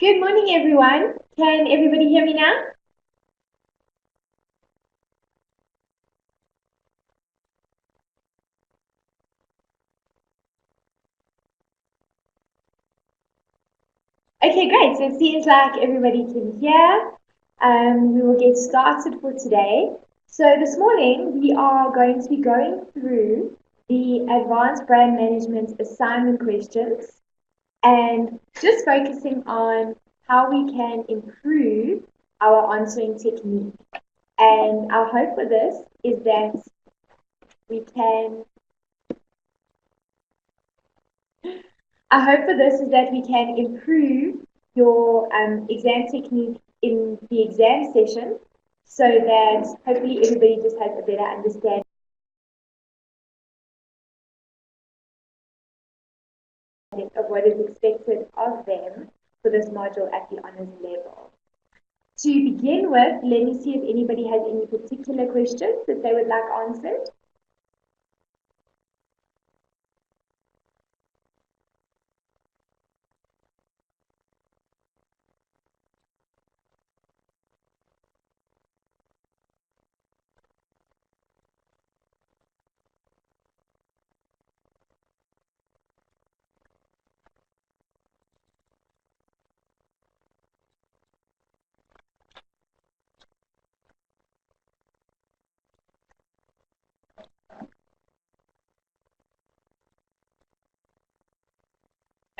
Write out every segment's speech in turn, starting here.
Good morning, everyone. Can everybody hear me now? Okay, great. So it seems like everybody can hear. We will get started for today. So this morning, we are going to be going through the Advanced Brand Management assignment questions and just focusing on how we can improve our answering technique. And our hope for this is that we can Our hope for this is that we can improve your exam technique in the exam session so that hopefully everybody just has a better understanding of what is expected of them for this module at the honours level. To begin with, let me see if anybody has any particular questions that they would like answered.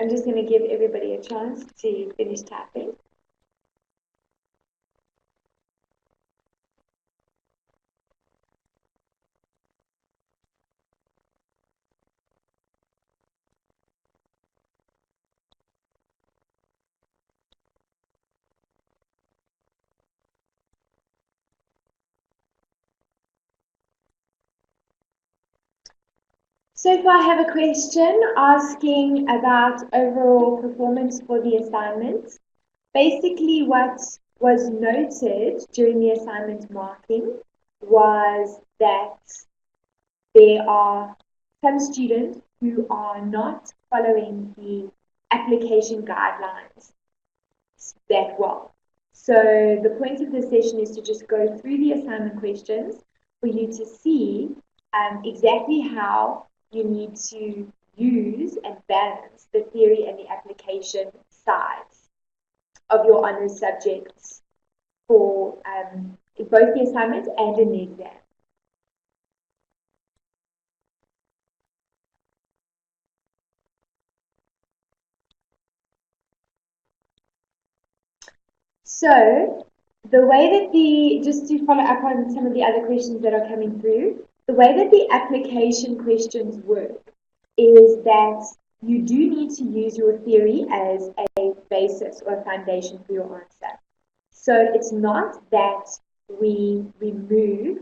I'm just going to give everybody a chance to finish typing. So far, I have a question asking about overall performance for the assignment. Basically, what was noted during the assignment marking was that there are some students who are not following the application guidelines that well. So the point of this session is to just go through the assignment questions for you to see exactly how you need to use and balance the theory and the application sides of your honours subjects for both the assignment and in the exam. So the way that just to follow up on some of the other questions that are coming through, the way that the application questions work is that you do need to use your theory as a basis or a foundation for your answer. So it's not that we remove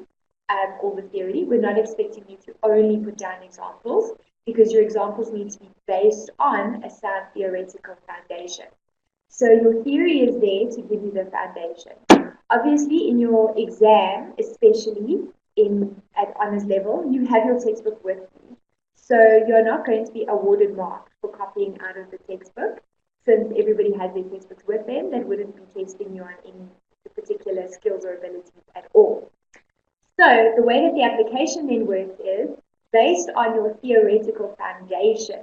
all the theory. We're not expecting you to only put down examples because your examples need to be based on a sound theoretical foundation. So your theory is there to give you the foundation. Obviously, in your exam, especially at honours level, you have your textbook with you. So you're not going to be awarded marks for copying out of the textbook. Since everybody has their textbooks with them, that wouldn't be testing you on any particular skills or abilities at all. So the way that the application then works is based on your theoretical foundation,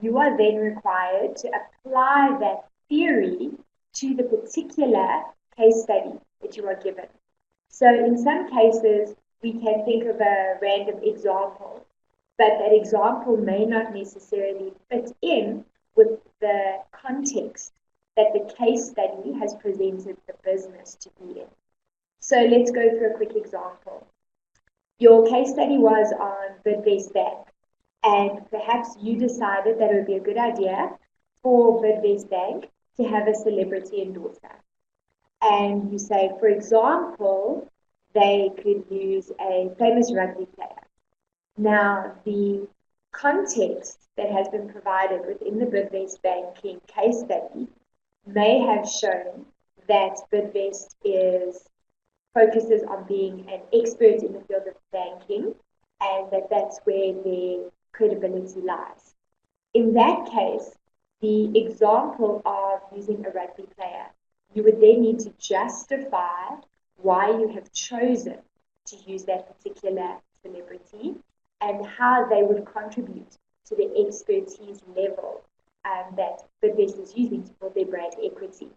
you are then required to apply that theory to the particular case study that you are given. So in some cases, we can think of a random example, but that example may not necessarily fit in with the context that the case study has presented the business to be in. So let's go through a quick example. Your case study was on Bidvest Bank, and perhaps you decided that it would be a good idea for Bidvest Bank to have a celebrity endorser. And you say, for example, they could use a famous rugby player. Now, the context that has been provided within the Bidvest Banking case study may have shown that Bidvest focuses on being an expert in the field of banking and that's where their credibility lies. In that case, the example of using a rugby player, you would then need to justify why you have chosen to use that particular celebrity and how they would contribute to the expertise level that Bidvest is using to build their brand equity.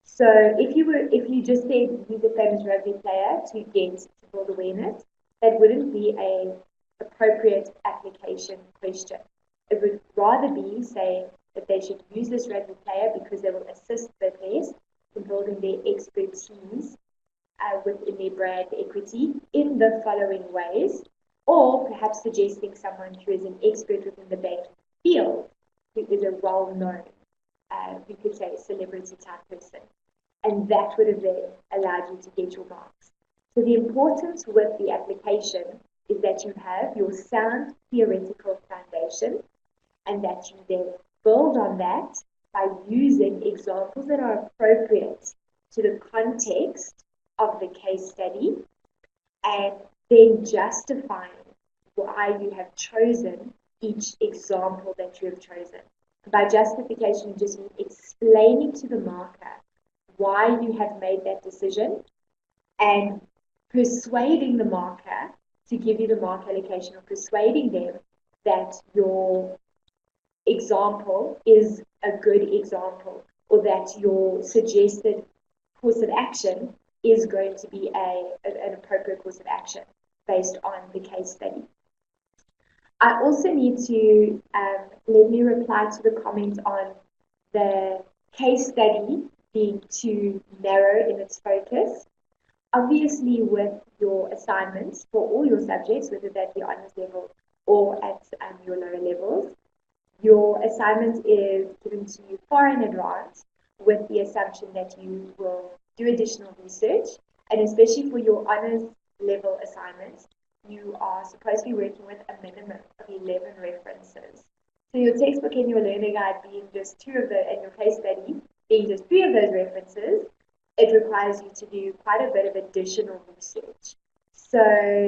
So if you just said use a famous rugby player to build awareness, that wouldn't be a appropriate application question. It would rather be saying that they should use this rugby player because they will assist Bidvest in building their expertise within their brand equity in the following ways, or perhaps suggesting someone who is an expert within the banking field, who is a well-known, you could say, celebrity type person. And that would have then allowed you to get your marks. So the importance with the application is that you have your sound theoretical foundation and that you then build on that by using examples that are appropriate to the context of the case study and then justifying why you have chosen each example that you have chosen. By justification, you just mean explaining to the marker why you have made that decision and persuading the marker to give you the mark allocation or persuading them that your example is a good example or that your suggested course of action is going to be an appropriate course of action based on the case study. I also need to let me reply to the comment on the case study being too narrow in its focus. Obviously, with your assignments for all your subjects, whether that be honors level or at your lower levels, your assignment is given to you far in advance with the assumption that you will do additional research, and especially for your honors level assignments, you are supposed to be working with a minimum of 11 references. So your textbook and your learner guide being just two of the, and your case study being just 3 of those references, it requires you to do quite a bit of additional research. So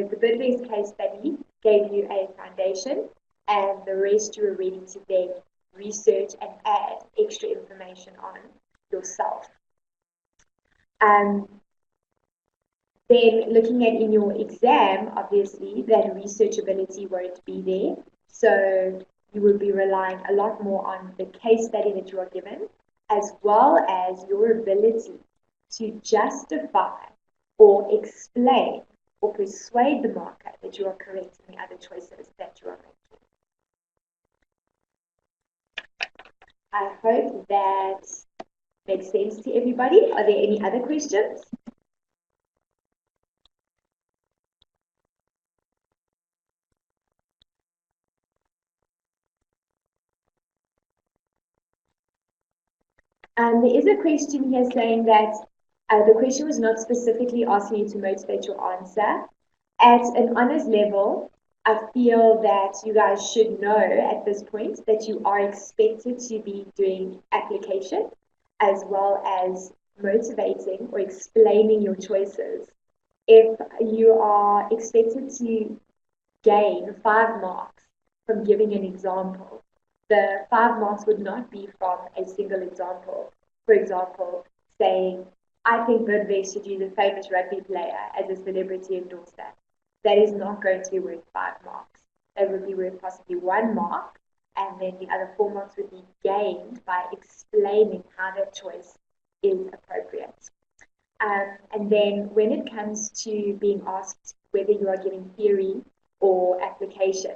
the Bidvest case study gave you a foundation, and the rest you were ready to then research and add extra information on yourself. Then looking at in your exam, obviously, that researchability won't be there. So you will be relying a lot more on the case study that you are given, as well as your ability to justify or explain or persuade the marker that you are correct in the other choices that you are making. I hope that makes sense to everybody. Are there any other questions? There is a question here saying that the question was not specifically asking you to motivate your answer. At an honors level, I feel that you guys should know at this point that you are expected to be doing application as well as motivating or explaining your choices. If you are expected to gain 5 marks from giving an example, the 5 marks would not be from a single example. For example, saying, I think Bidvest should use a famous rugby player as a celebrity endorser. That is not going to be worth 5 marks. That would be worth possibly 1 mark, and then the other 4 marks would be gained by explaining how that choice is appropriate. And then when it comes to being asked whether you are giving theory or application,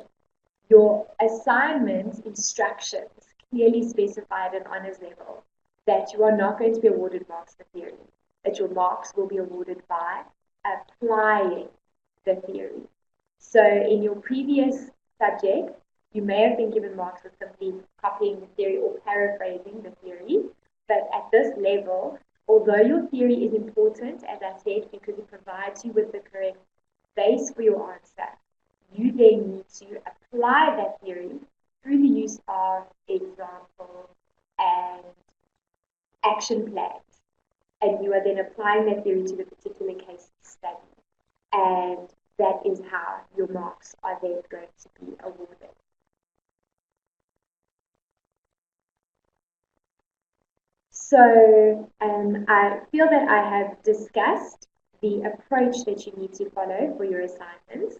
your assignment instructions clearly specified at honors level that you are not going to be awarded marks for theory, that your marks will be awarded by applying the theory. So in your previous subject, you may have been given marks for simply copying the theory or paraphrasing the theory, but at this level, although your theory is important, as I said, because it provides you with the correct base for your answer, you then need to apply that theory through the use of examples and action plans. And you are then applying that theory to the particular case study. And that is how your marks are then going to be awarded. So I feel that I have discussed the approach that you need to follow for your assignments.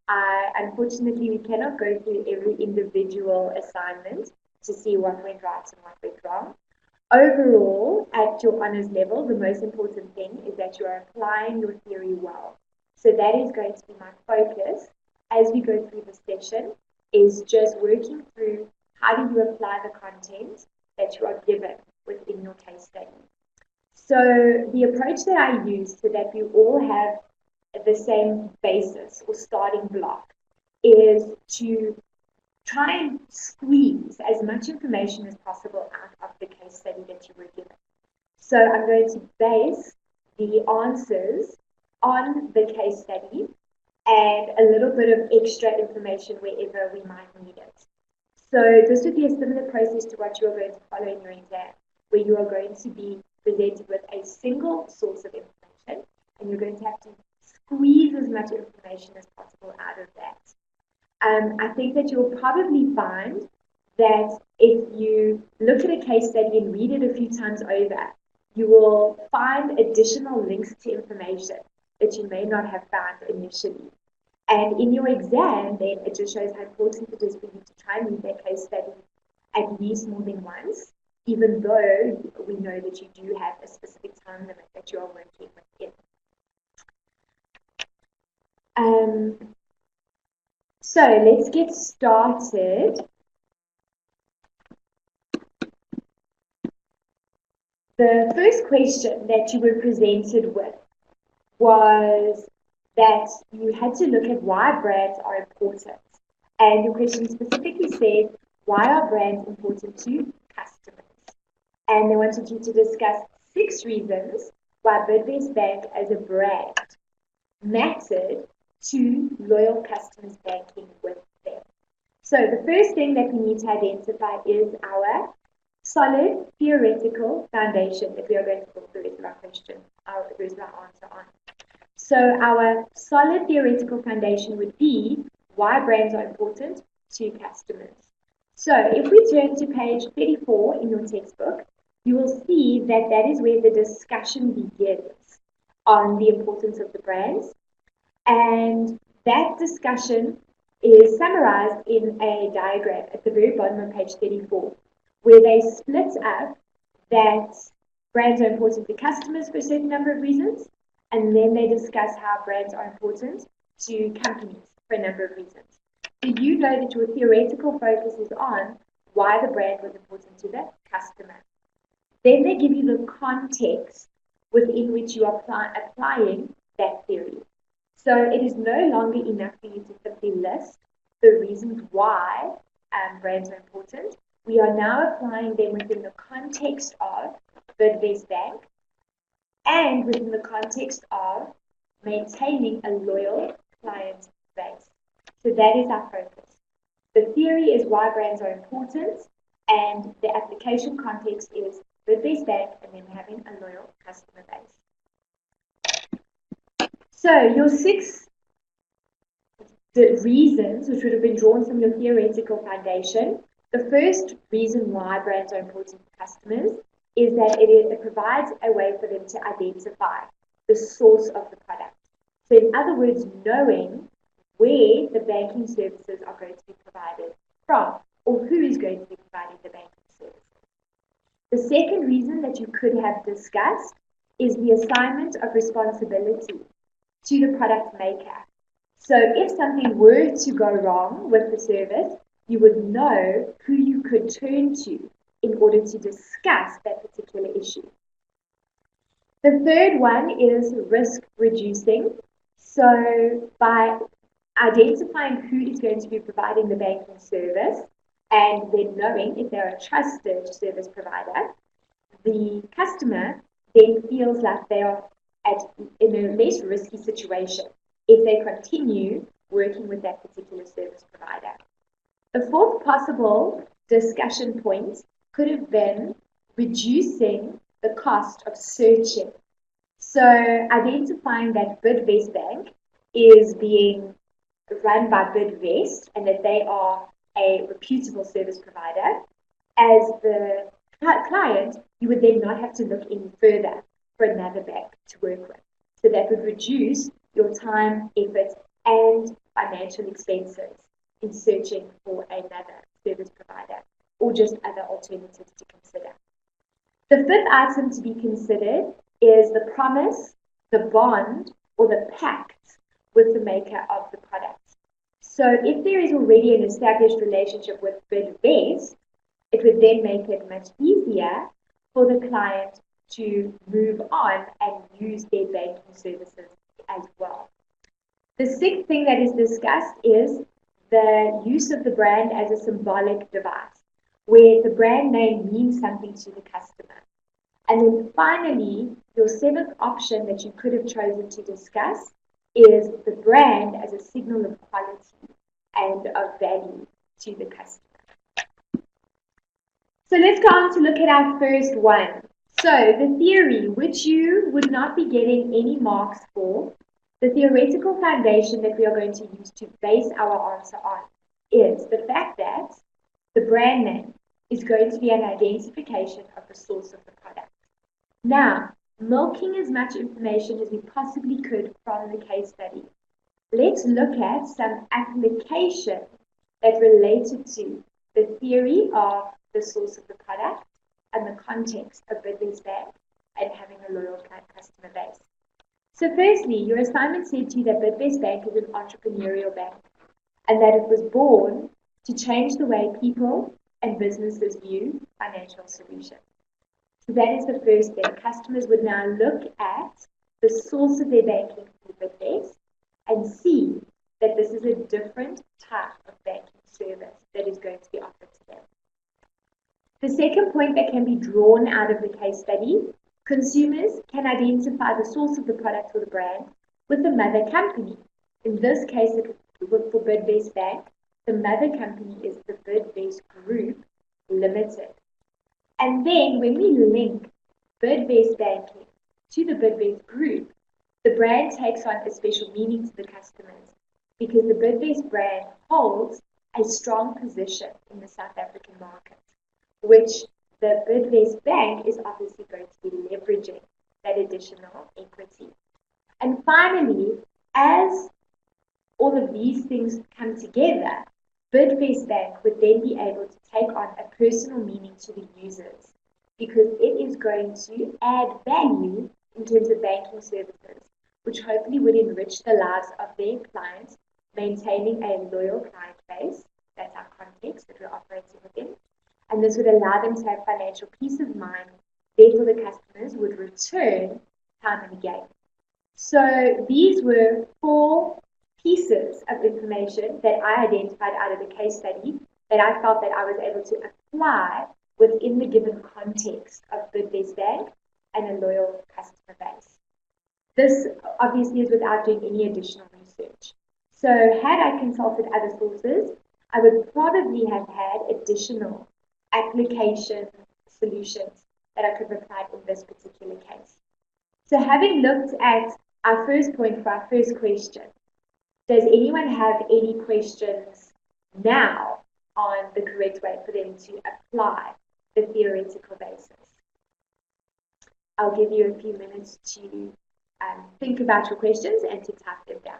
Unfortunately, we cannot go through every individual assignment to see what went right and what went wrong. Overall, at your honours level, the most important thing is that you are applying your theory well. So that is going to be my focus as we go through the session, is just working through how do you apply the content that you are given within your case study. So the approach that I use so that we all have the same basis or starting block is to try and squeeze as much information as possible out of the case study that you were given. So I'm going to base the answers on the case study and a little bit of extra information wherever we might need it. So this would be a similar process to what you are going to follow in your exam, where you are going to be presented with a single source of information, and you're going to have to squeeze as much information as possible out of that. I think that you'll probably find that if you look at a case study and read it a few times over, you will find additional links to information that you may not have found initially. And in your exam, then it just shows how important it is for you to try and read that case study at least more than once, even though we know that you do have a specific time limit that you are working within. So let's get started. The first question that you were presented with was that you had to look at why brands are important. And the question specifically said, why are brands important to customers? And they wanted you to discuss 6 reasons why Bidvest Bank as a brand mattered to loyal customers banking with them. So the first thing that we need to identify is our solid theoretical foundation that we are going to put the rest of our question, the rest of our answer on. So our solid theoretical foundation would be why brands are important to customers. So if we turn to page 34 in your textbook, you will see that that is where the discussion begins on the importance of the brands. And that discussion is summarized in a diagram at the very bottom of page 34, where they split up that brands are important to customers for a certain number of reasons, and then they discuss how brands are important to companies for a number of reasons. So you know that your theoretical focus is on why the brand was important to the customer. Then they give you the context within which you are applying that theory. So it is no longer enough for you to simply list the reasons why brands are important. We are now applying them within the context of Bidvest Bank and within the context of maintaining a loyal client base. So that is our focus. The theory is why brands are important, and the application context is Bidvest Bank and then having a loyal customer base. So your 6 reasons, which would have been drawn from your theoretical foundation, the first reason why brands are important to customers is that it provides a way for them to identify the source of the product. So in other words, knowing where the banking services are going to be provided from, or who is going to be providing the banking services. The second reason that you could have discussed is the assignment of responsibility to the product maker. So if something were to go wrong with the service, you would know who you could turn to in order to discuss that particular issue. The third one is risk reducing. So by identifying who is going to be providing the banking service and then knowing if they're a trusted service provider, the customer then feels like they are in a less risky situation if they continue working with that particular service provider. The fourth possible discussion point could have been reducing the cost of searching. So identifying that Bidvest Bank is being run by Bidvest and that they are a reputable service provider, as the client you would then not have to look any further for another bank to work with. So that would reduce your time, effort, and financial expenses in searching for another service provider or just other alternatives to consider. The fifth item to be considered is the promise, the bond, or the pact with the maker of the product. So if there is already an established relationship with Bidvest, it would then make it much easier for the client to move on and use their banking services as well. The sixth thing that is discussed is the use of the brand as a symbolic device, where the brand name means something to the customer. And then finally, your seventh option that you could have chosen to discuss is the brand as a signal of quality and of value to the customer. So let's go on to look at our first one. So the theory, which you would not be getting any marks for, the theoretical foundation that we are going to use to base our answer on is the fact that the brand name is going to be an identification of the source of the product. Now, milking as much information as we possibly could from the case study, let's look at some application that related to the theory of the source of the product and the context of Bidvest Bank and having a loyal customer base. So firstly, your assignment said to you that Bidvest Bank is an entrepreneurial bank and that it was born to change the way people and businesses view financial solutions. So that is the first thing. Customers would now look at the source of their banking through Bidvest and see that this is a different type of banking service that is going to be offered to them. The second point that can be drawn out of the case study, consumers can identify the source of the product or the brand with the mother company. In this case, for Bidvest Bank, the mother company is the Bidvest Group Limited. And then when we link Bidvest Banking to the Bidvest Group, the brand takes on a special meaning to the customers because the Bidvest brand holds a strong position in the South African market, which the Bidvest Bank is obviously going to be leveraging that additional equity. And finally, as all of these things come together, Bidvest Bank would then be able to take on a personal meaning to the users because it is going to add value in terms of banking services, which hopefully would enrich the lives of their clients, maintaining a loyal client base. That's our context that we're operating within. And this would allow them to have financial peace of mind. Therefore, the customers would return time and again. So these were 4 pieces of information that I identified out of the case study that I felt that I was able to apply within the given context of Bidvest Bank and a loyal customer base. This obviously is without doing any additional research. So had I consulted other sources, I would probably have had additional application solutions that I could have applied in this particular case. So having looked at our first point for our first question, does anyone have any questions now on the correct way for them to apply the theoretical basis? I'll give you a few minutes to think about your questions and to type them down.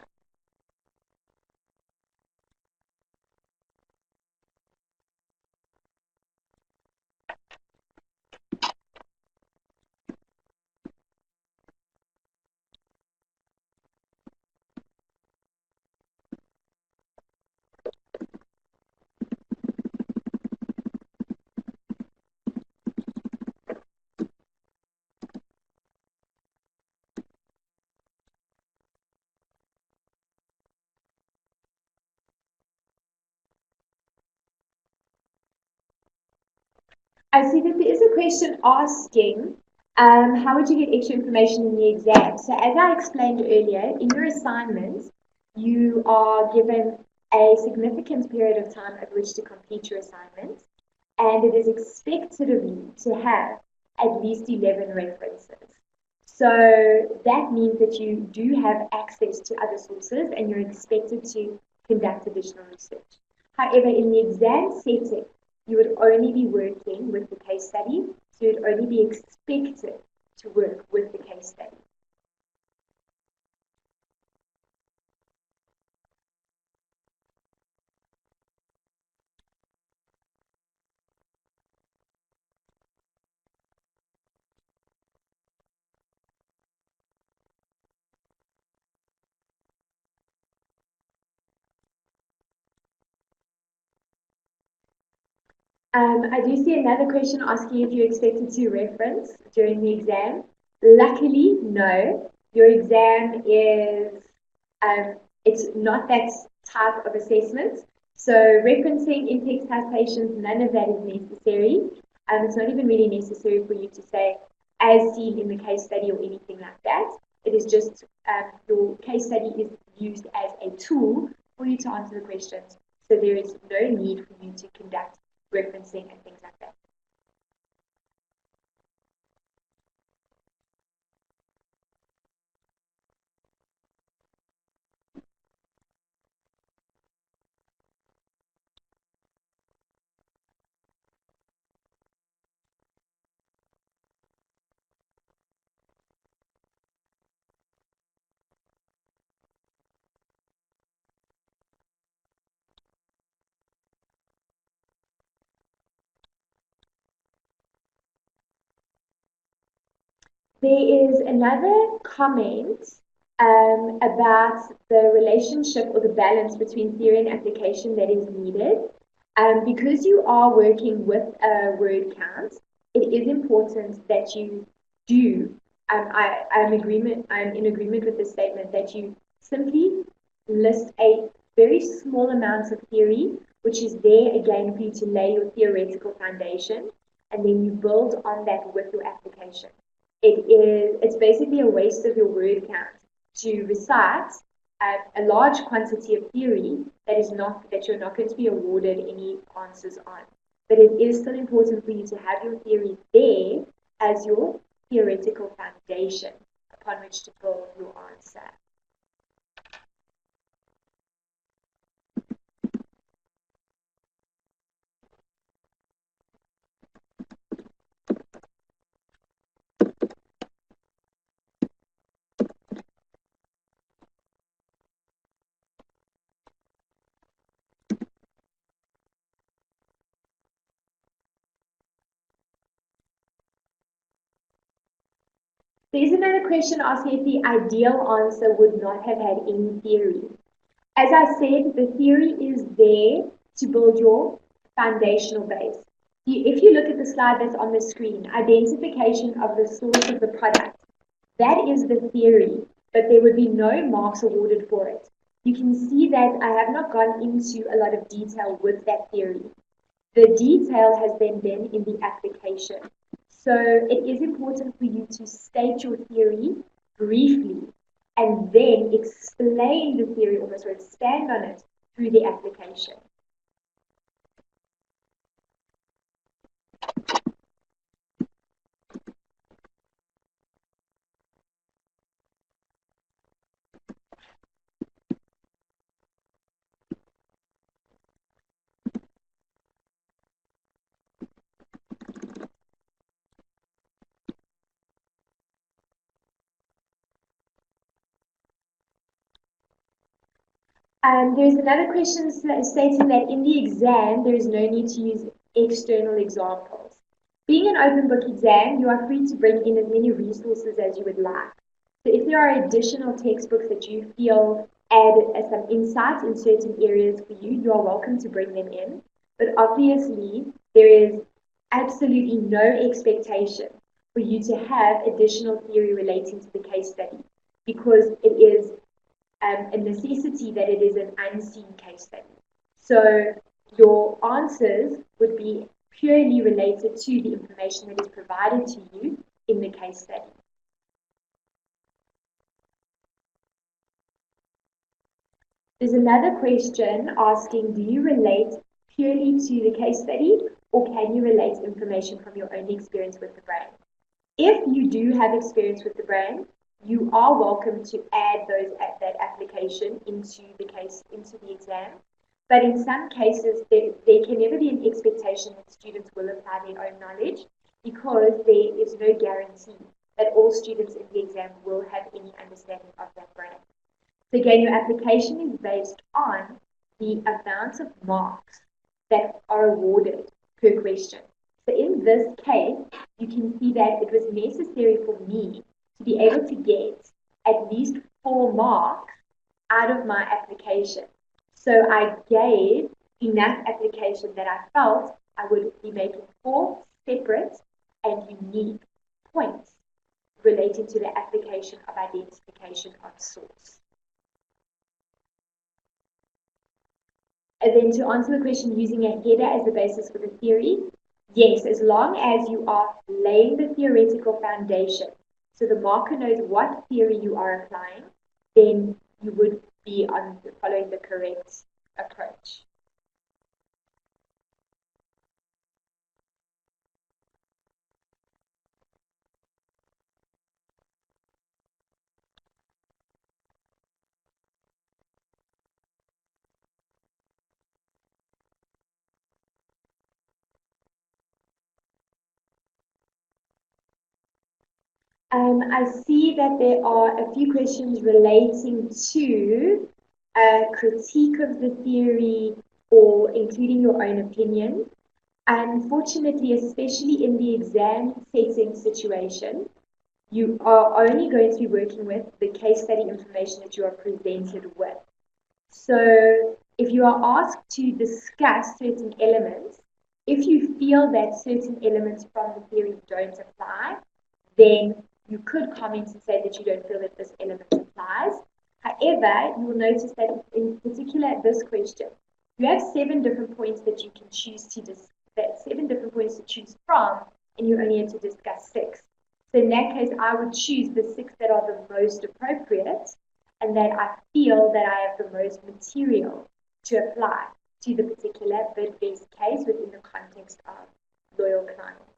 I see that there is a question asking, how would you get extra information in the exam? So as I explained earlier, in your assignments, you are given a significant period of time at which to complete your assignments, and it is expected of you to have at least 11 references. So that means that you do have access to other sources and you're expected to conduct additional research. However, in the exam setting, you would only be working with the case study, so should only be expected to work with the case study. I do see another question asking if you're expected to reference during the exam. Luckily, no. Your exam is, it's not that type of assessment. So referencing in-text citations, none of that is necessary. It's not even really necessary for you to say, as seen in the case study or anything like that. It is just your case study is used as a tool for you to answer the questions. So there is no need for you to conduct referencing and things like that. There is another comment about the relationship or the balance between theory and application that is needed. Because you are working with a word count, it is important that you do. I'm in agreement with the statement that you simply list a very small amount of theory, which is there again for you to lay your theoretical foundation, and then you build on that with your application. It's basically a waste of your word count to recite a large quantity of theory that you're not going to be awarded any answers on. But it is still important for you to have your theory there as your theoretical foundation upon which to build your answer. There's another question asking if the ideal answer would not have had any theory. As I said, the theory is there to build your foundational base. If you look at the slide that's on the screen, identification of the source of the product, that is the theory, but there would be no marks awarded for it. You can see that I have not gone into a lot of detail with that theory. The detail has then been in the application. So it is important for you to state your theory briefly and then explain the theory almost or expand on it through the application. There's another question stating that in the exam, there is no need to use external examples. Being an open book exam, you are free to bring in as many resources as you would like. So if there are additional textbooks that you feel add some insight in certain areas for you, you are welcome to bring them in. But obviously, there is absolutely no expectation for you to have additional theory relating to the case study because it is a necessity that it is an unseen case study. So your answers would be purely related to the information that is provided to you in the case study. There's another question asking, do you relate purely to the case study or can you relate information from your own experience with the brain? If you do have experience with the brain, you are welcome to add that application into the exam. But in some cases, there can never be an expectation that students will apply their own knowledge. because there is no guarantee that all students in the exam will have any understanding of that brand. So again, your application is based on the amount of marks that are awarded per question. So in this case, you can see that it was necessary for me to be able to get at least 4 marks out of my application. So I gave enough application that I felt I would be making 4 separate and unique points relating to the application of identification of source. And then to answer the question, using a header as the basis for the theory, yes, as long as you are laying the theoretical foundation, so the marker knows what theory you are applying, then you would be following the correct approach. I see that there are a few questions relating to a critique of the theory or including your own opinion. Unfortunately, especially in the exam setting situation, you are only going to be working with the case study information that you are presented with. So if you are asked to discuss certain elements, if you feel that certain elements from the theory don't apply, then you could comment and say that you don't feel that this element applies. However, you will notice that in particular this question, you have 7 different points that you can choose to discuss, 7 different points to choose from, and you only have to discuss 6. So in that case, I would choose the 6 that are the most appropriate and that I feel that I have the most material to apply to the particular bid best case within the context of loyal clients.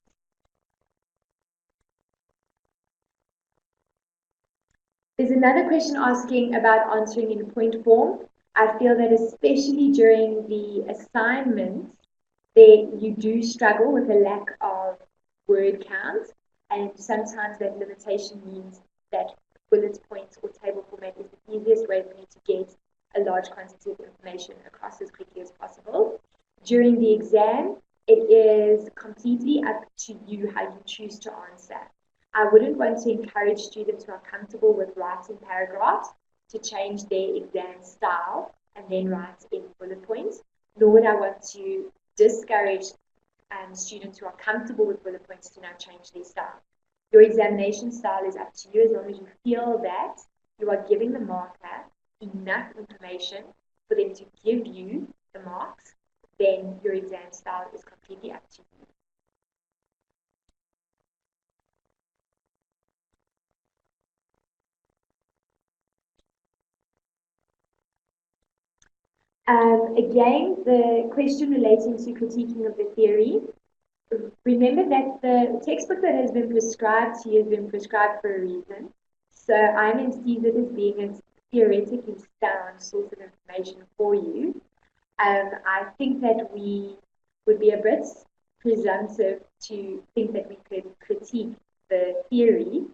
There's another question asking about answering in point form. I feel that especially during the assignments, you do struggle with a lack of word count, and sometimes that limitation means that bullet points or table format is the easiest way for you to get a large quantity of information across as quickly as possible. During the exam, it is completely up to you how you choose to answer. I wouldn't want to encourage students who are comfortable with writing paragraphs to change their exam style and then write in bullet points, nor would I want to discourage students who are comfortable with bullet points to now change their style. Your examination style is up to you as long as you feel that you are giving the marker enough information for them to give you the marks, then your exam style is completely up to you. Again, the question relating to critiquing of the theory, remember that the textbook that has been prescribed to you has been prescribed for a reason. So I'm sees it as being a theoretically sound source of information for you. I think that we would be a bit presumptive to think that we could critique the theory.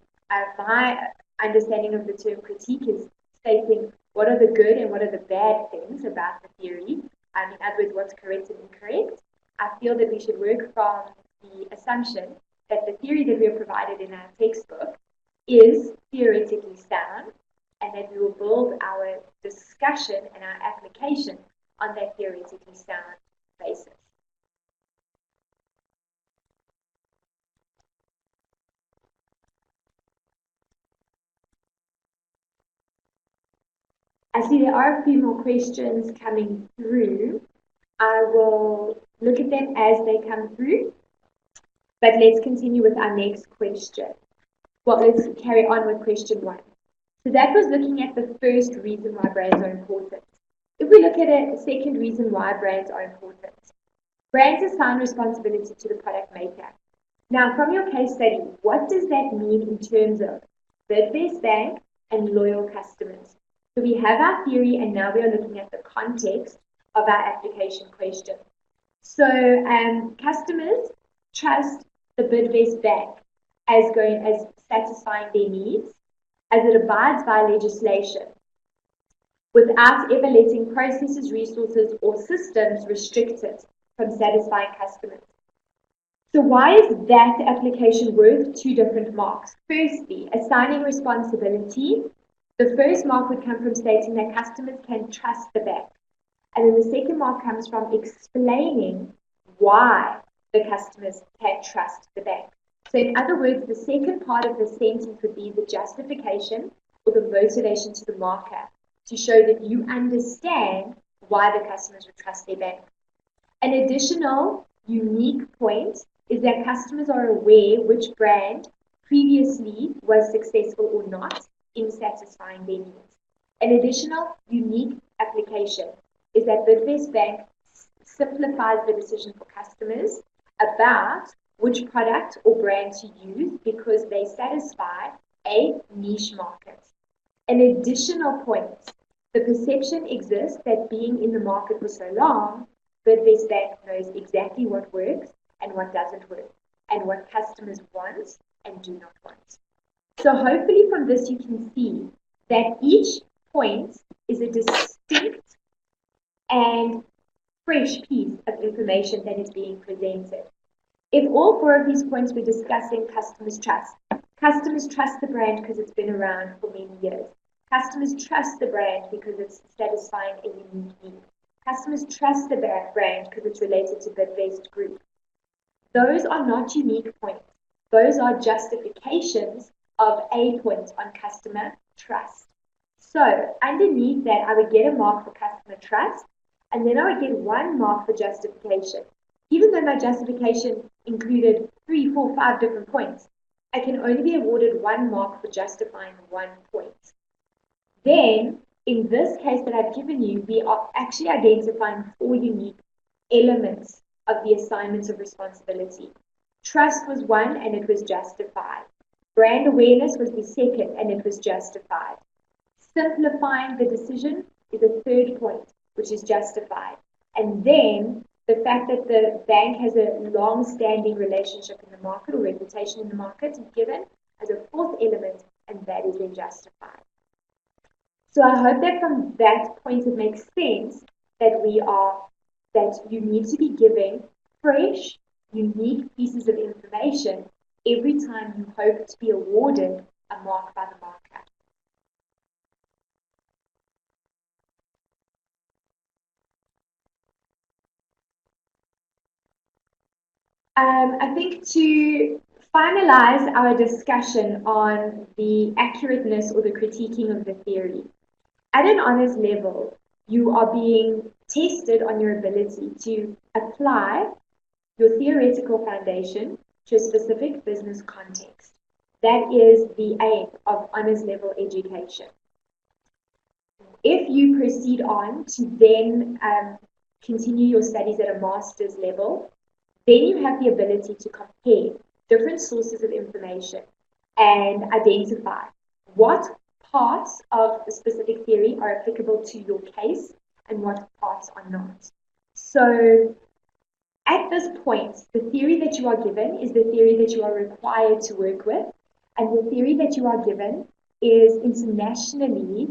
My understanding of the term critique is stating what are the good and what are the bad things about the theory. In other words, what's correct and incorrect. I feel that we should work from the assumption that the theory that we are provided in our textbook is theoretically sound, and that we will build our discussion and our application on that theoretically sound basis. I see there are a few more questions coming through. I will look at them as they come through, but let's continue with our next question. Well, let's carry on with question 1. So that was looking at the first reason why brands are important. If we look at a second reason why brands are important, brands assign responsibility to the product maker. Now, from your case study, what does that mean in terms of bid-based bank and loyal customers? So we have our theory, and now we are looking at the context of our application question. So customers trust the Bidvest Bank as satisfying their needs, as it abides by legislation, without ever letting processes, resources, or systems restrict it from satisfying customers. So why is that application worth two different marks? Firstly, assigning responsibility. The first mark would come from stating that customers can trust the bank. And then the second mark comes from explaining why the customers can trust the bank. So in other words, the second part of the sentence would be the justification or the motivation to the marker to show that you understand why the customers would trust their bank. An additional unique point is that customers are aware which brand previously was successful or not in satisfying their needs. An additional unique application is that Bidvest Bank simplifies the decision for customers about which product or brand to use because they satisfy a niche market. An additional point, the perception exists that being in the market for so long, Bidvest Bank knows exactly what works and what doesn't work, and what customers want and do not want. So hopefully from this you can see that each point is a distinct and fresh piece of information that is being presented. If all four of these points we're discussing customers trust the brand because it's been around for many years. Customers trust the brand because it's satisfying a unique need. Customers trust the brand because it's related to Bidvest Group. Those are not unique points. Those are justifications of a point on customer trust. So underneath that, I would get a mark for customer trust, and then I would get 1 mark for justification. Even though my justification included 3, 4, 5 different points, I can only be awarded 1 mark for justifying 1 point. Then, in this case that I've given you, we are actually identifying 4 unique elements of the assignment of responsibility. Trust was 1 and it was justified. Brand awareness was the second and it was justified. Simplifying the decision is a 3rd point, which is justified. And then the fact that the bank has a long-standing relationship in the market or reputation in the market is given as a 4th element, and that is then justified. So I hope that from that point it makes sense that you need to be giving fresh, unique pieces of information every time you hope to be awarded a mark by the marker. I think to finalize our discussion on the accurateness or the critiquing of the theory, at an honors level, you are being tested on your ability to apply your theoretical foundation to a specific business context. That is the aim of honors level education. If you proceed on to then continue your studies at a master's level, then you have the ability to compare different sources of information and identify what parts of the specific theory are applicable to your case and what parts are not. So at this point, the theory that you are given is the theory that you are required to work with, and the theory that you are given is internationally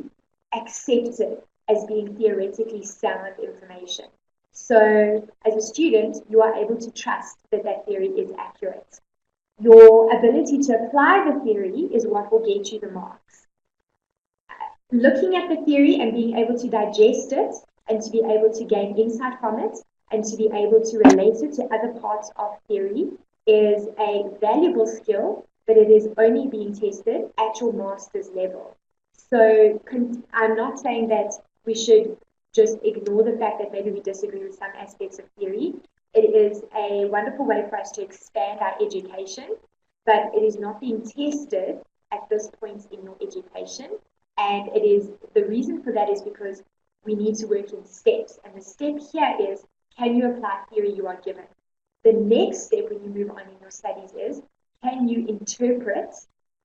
accepted as being theoretically sound information. So as a student, you are able to trust that that theory is accurate. Your ability to apply the theory is what will get you the marks. Looking at the theory and being able to digest it and to be able to gain insight from it and to be able to relate it to other parts of theory is a valuable skill, but it is only being tested at your master's level. So I'm not saying that we should just ignore the fact that maybe we disagree with some aspects of theory. It is a wonderful way for us to expand our education, but it is not being tested at this point in your education. And it is the reason for that is because we need to work in steps. And the step here is, can you apply theory you are given? The next step when you move on in your studies is, can you interpret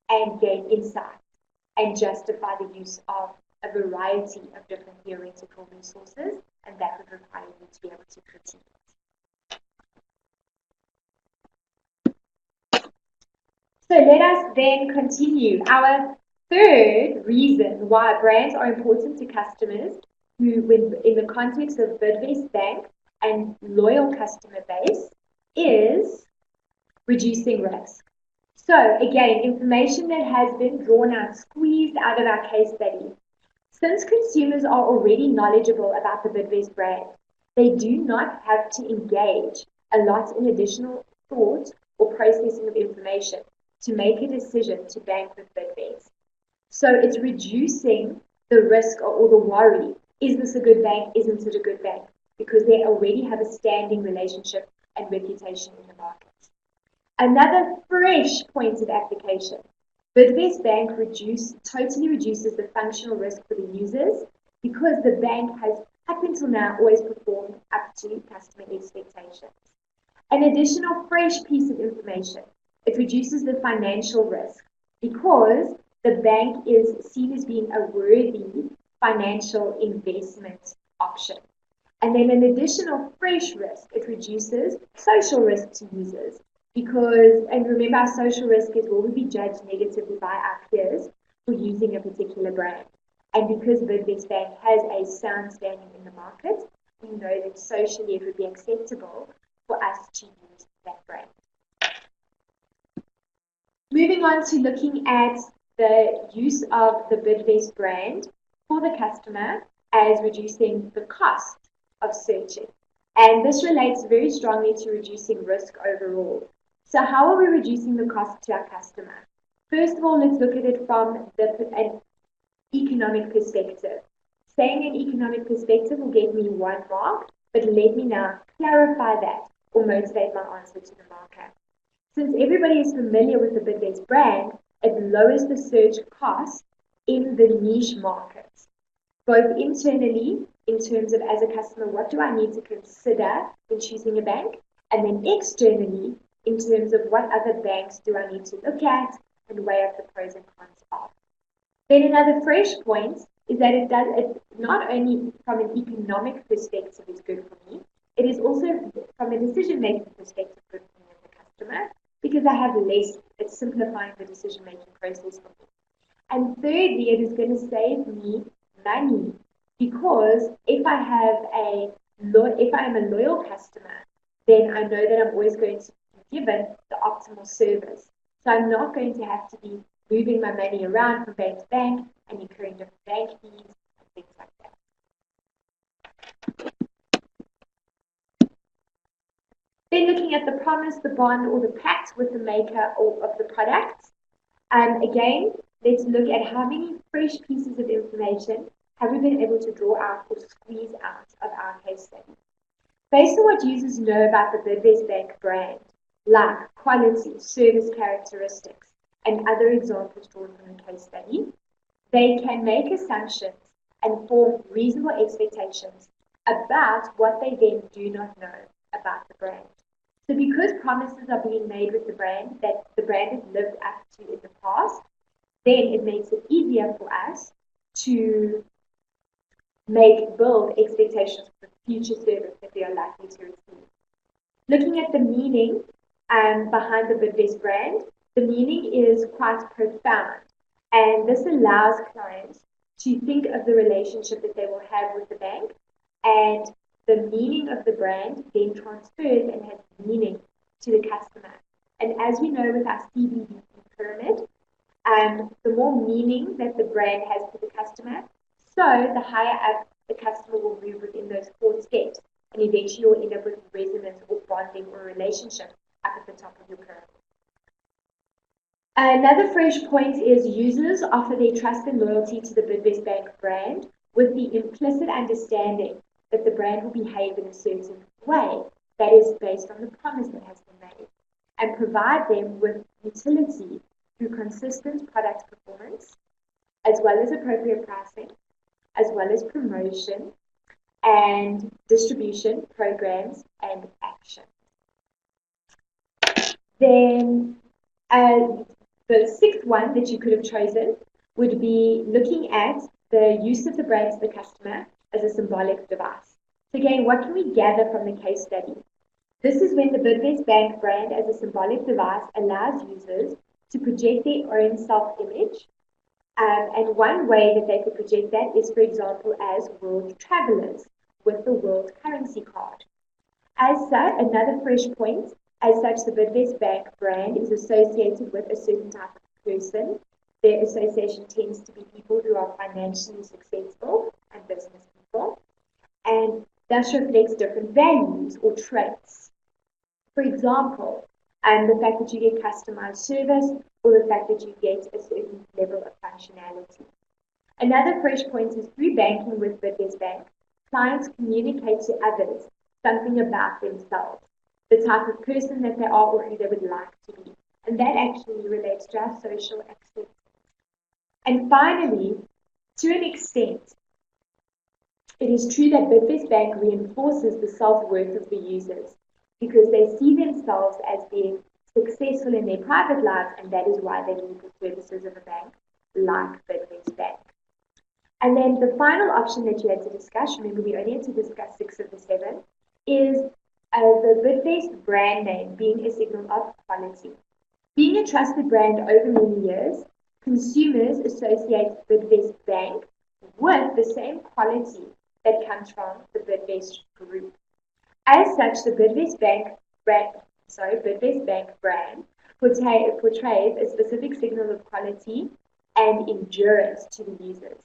and gain insight and justify the use of a variety of different theoretical resources, and that would require you to be able to critique it. So let us then continue. Our third reason why brands are important to customers who, when in the context of Bidvest Bank and loyal customer base, is reducing risk. So again, information that has been drawn out, squeezed out of our case study. Since consumers are already knowledgeable about the Bidvest brand, they do not have to engage a lot in additional thought or processing of information to make a decision to bank with Bidvest. So it's reducing the risk or the worry. Is this a good bank? Isn't it a good bank? Because they already have a standing relationship and reputation in the market. Another fresh point of application. Bidvest Bank totally reduces the functional risk for the users because the bank has up until now always performed up to customer expectations. An additional fresh piece of information. It reduces the financial risk because the bank is seen as being a worthy financial investment option. And then an additional fresh risk, it reduces social risk to users because, and remember our social risk is will we be judged negatively by our peers for using a particular brand. And because Bidvest Bank has a sound standing in the market, we know that socially it would be acceptable for us to use that brand. Moving on to looking at the use of the Bidvest brand for the customer as reducing the cost of searching. And this relates very strongly to reducing risk overall. So how are we reducing the cost to our customer? First of all, let's look at it from an economic perspective. Saying an economic perspective will get me 1 mark, but let me now clarify that or motivate my answer to the marker. Since everybody is familiar with the Bidvest brand, it lowers the search cost in the niche markets, both internally in terms of as a customer, what do I need to consider when choosing a bank, and then externally in terms of what other banks do I need to look at and weigh up the pros and cons of. Then another fresh point is that it not only from an economic perspective is good for me, it is also from a decision-making perspective good for me as a customer because I have less, it's simplifying the decision-making process for me. And thirdly, it is going to save me money because if I am a loyal customer, then I know that I'm always going to be given the optimal service. So I'm not going to have to be moving my money around from bank to bank and incurring different bank fees and things like that. Then looking at the promise, the bond, or the pact with the maker of the product. Again, let's look at how many fresh pieces of information have we been able to draw out or squeeze out of our case study. Based on what users know about the Bidvest Bank brand, like quality, service characteristics, and other examples drawn from the case study, they can make assumptions and form reasonable expectations about what they then do not know about the brand. So because promises are being made with the brand that the brand has lived up to in the past, then it makes it easier for us to build expectations for future service that we are likely to receive. Looking at the meaning behind the Bidvest brand, the meaning is quite profound, and this allows clients to think of the relationship that they will have with the bank, and the meaning of the brand then transfers and has meaning to the customer. And as we know with our CBD pyramid, the more meaning that the brand has to the customer, so the higher up the customer will move within those 4 steps, and eventually you'll end up with resonance or bonding or relationship up at the top of your pyramid. Another fresh point is users offer their trust and loyalty to the Bidvest Bank brand with the implicit understanding that the brand will behave in a certain way that is based on the promise that has been made, and provide them with utility through consistent product performance, as well as appropriate pricing, as well as promotion and distribution programs and action. Then the 6th one that you could have chosen would be looking at the use of the brand to the customer as a symbolic device. So again, what can we gather from the case study? This is when the Bidvest Bank brand as a symbolic device allows users to project their own self-image. And one way that they could project that is, for example, as world travelers with the world currency card. As such, another fresh point, as such, the Bidvest Bank brand is associated with a certain type of person. Their association tends to be people who are financially successful and business people, and thus reflects different values or traits. For example, the fact that you get customized service or the fact that you get a certain level of functionality. Another fresh point is through banking with Bidvest Bank, clients communicate to others something about themselves, the type of person that they are or who they would like to be. And that actually relates to our social acceptance. And finally, to an extent, it is true that Bidvest Bank reinforces the self-worth of the users because they see themselves as being successful in their private lives, and that is why they need the services of a bank like Bidvest Bank. And then the final option that you had to discuss, remember we only had to discuss 6 of the 7, is the Bidvest brand name being a signal of quality. Being a trusted brand over many years, consumers associate Bidvest Bank with the same quality that comes from the Bidvest Group. As such, the Bidvest Bank brand portrays a specific signal of quality and endurance to the users.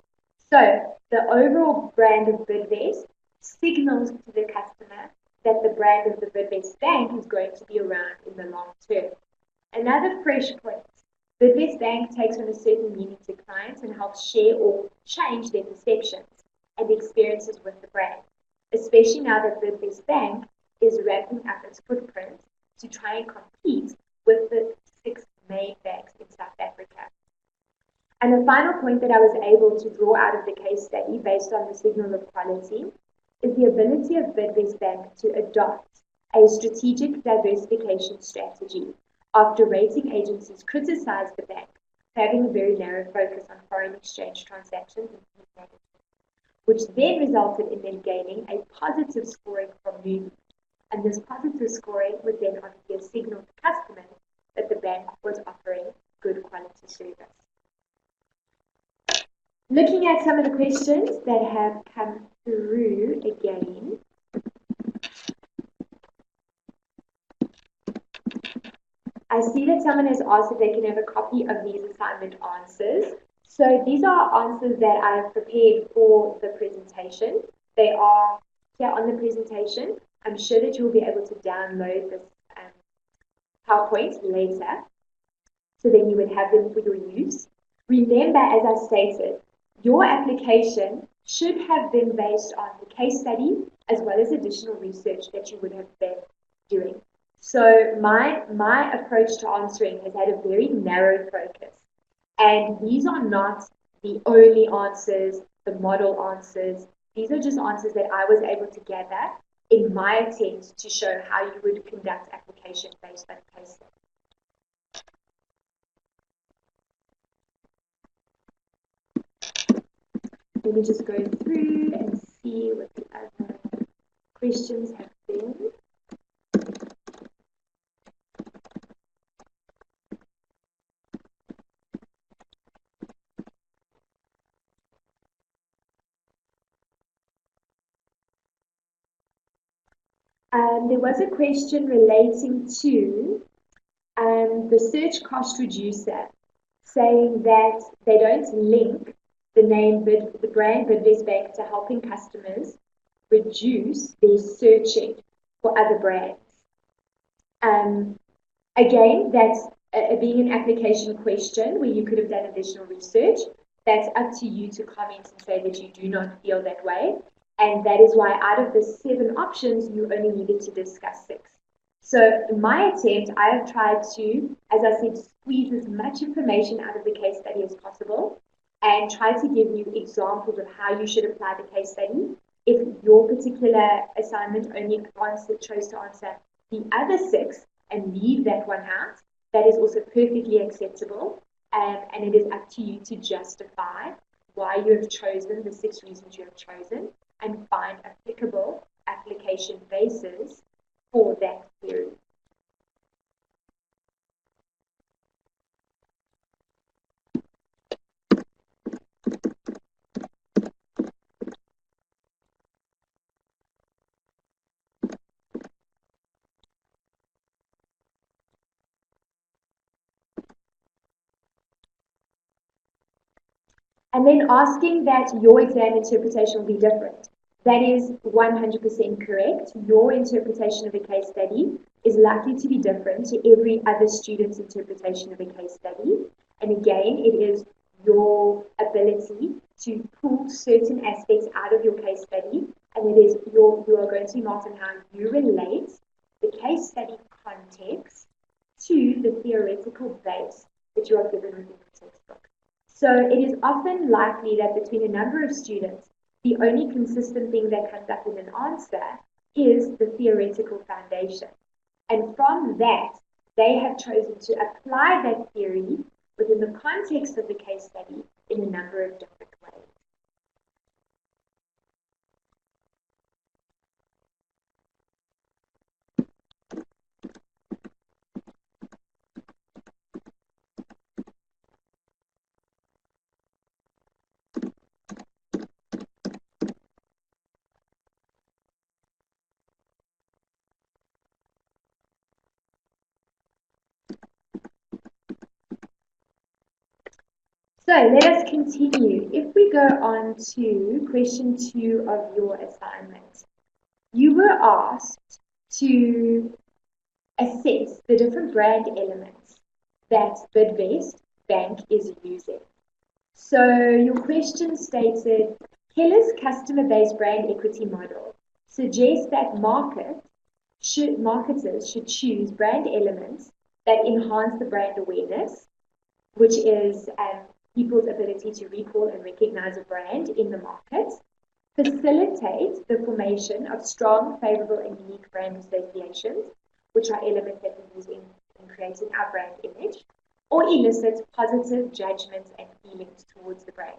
So the overall brand of Bidvest signals to the customer that the brand of the Bidvest Bank is going to be around in the long term. Another fresh point, Bidvest Bank takes on a certain meaning to clients and helps share or change their perceptions and experiences with the brand, especially now that Bidvest Bank is ramping up its footprint to try and compete with the 6 main banks in South Africa. And the final point that I was able to draw out of the case study based on the signal of quality is the ability of Bidvest Bank to adopt a strategic diversification strategy after rating agencies criticized the bank for having a very narrow focus on foreign exchange transactions and fee management, which then resulted in them gaining a positive scoring from Moody's. And this positive scoring would then obviously a signal to customers that the bank was offering good quality service. Looking at some of the questions that have come through again. I see that someone has asked if they can have a copy of these assignment answers. So these are answers that I have prepared for the presentation. They are here on the presentation. I'm sure that you'll be able to download this PowerPoint later, so then you would have them for your use. Remember, as I stated, your application should have been based on the case study as well as additional research that you would have been doing. So my approach to answering has had a very narrow focus. And these are not the only answers, the model answers. These are just answers that I was able to gather in my attempt to show how you would conduct application based on case study. Let me just go through and see what the other questions have been. There was a question relating to the search cost reducer, saying that they don't link the name the brand Bidvest Bank to helping customers reduce their searching for other brands. Again, that's being an application question where you could have done additional research. That's up to you to comment and say that you do not feel that way. And that is why out of the 7 options, you only needed to discuss 6. So in my attempt, I have tried to, as I said, squeeze as much information out of the case study as possible and try to give you examples of how you should apply the case study. If your particular assignment only chose to answer the other 6 and leave that one out, that is also perfectly acceptable. And it is up to you to justify why you have chosen the 6 reasons you have chosen and find applicable application bases for that theory. And then asking that your exam interpretation will be different. That is 100% correct. Your interpretation of a case study is likely to be different to every other student's interpretation of a case study. And again, it is your ability to pull certain aspects out of your case study, and it is you are going to be marked on how you relate the case study context to the theoretical base that you are given within the textbook. So it is often likely that between a number of students, the only consistent thing that comes up in an answer is the theoretical foundation. And from that, they have chosen to apply that theory within the context of the case study in a number of different ways. So let us continue. If we go on to question 2 of your assignment, you were asked to assess the different brand elements that Bidvest Bank is using. So your question stated, Keller's customer-based brand equity model suggests that marketers should choose brand elements that enhance the brand awareness, which is people's ability to recall and recognize a brand in the market, facilitate the formation of strong, favorable, and unique brand associations, which are elements that we use in creating our brand image, or elicit positive judgments and feelings towards the brand.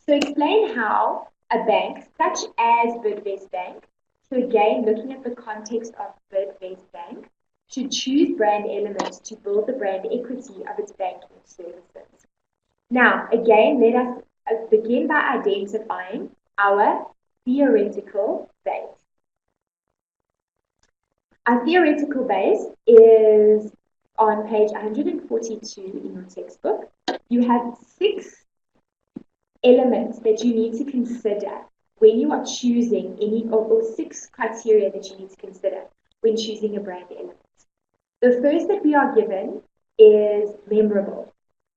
So explain how a bank such as Bidvest Bank, so again, looking at the context of Bidvest Bank, should choose brand elements to build the brand equity of its banking services. Now, again, let us begin by identifying our theoretical base. Our theoretical base is on page 142 in your textbook. You have 6 elements that you need to consider when you are choosing any, or 6 criteria that you need to consider when choosing a brand element. The first that we are given is memorable.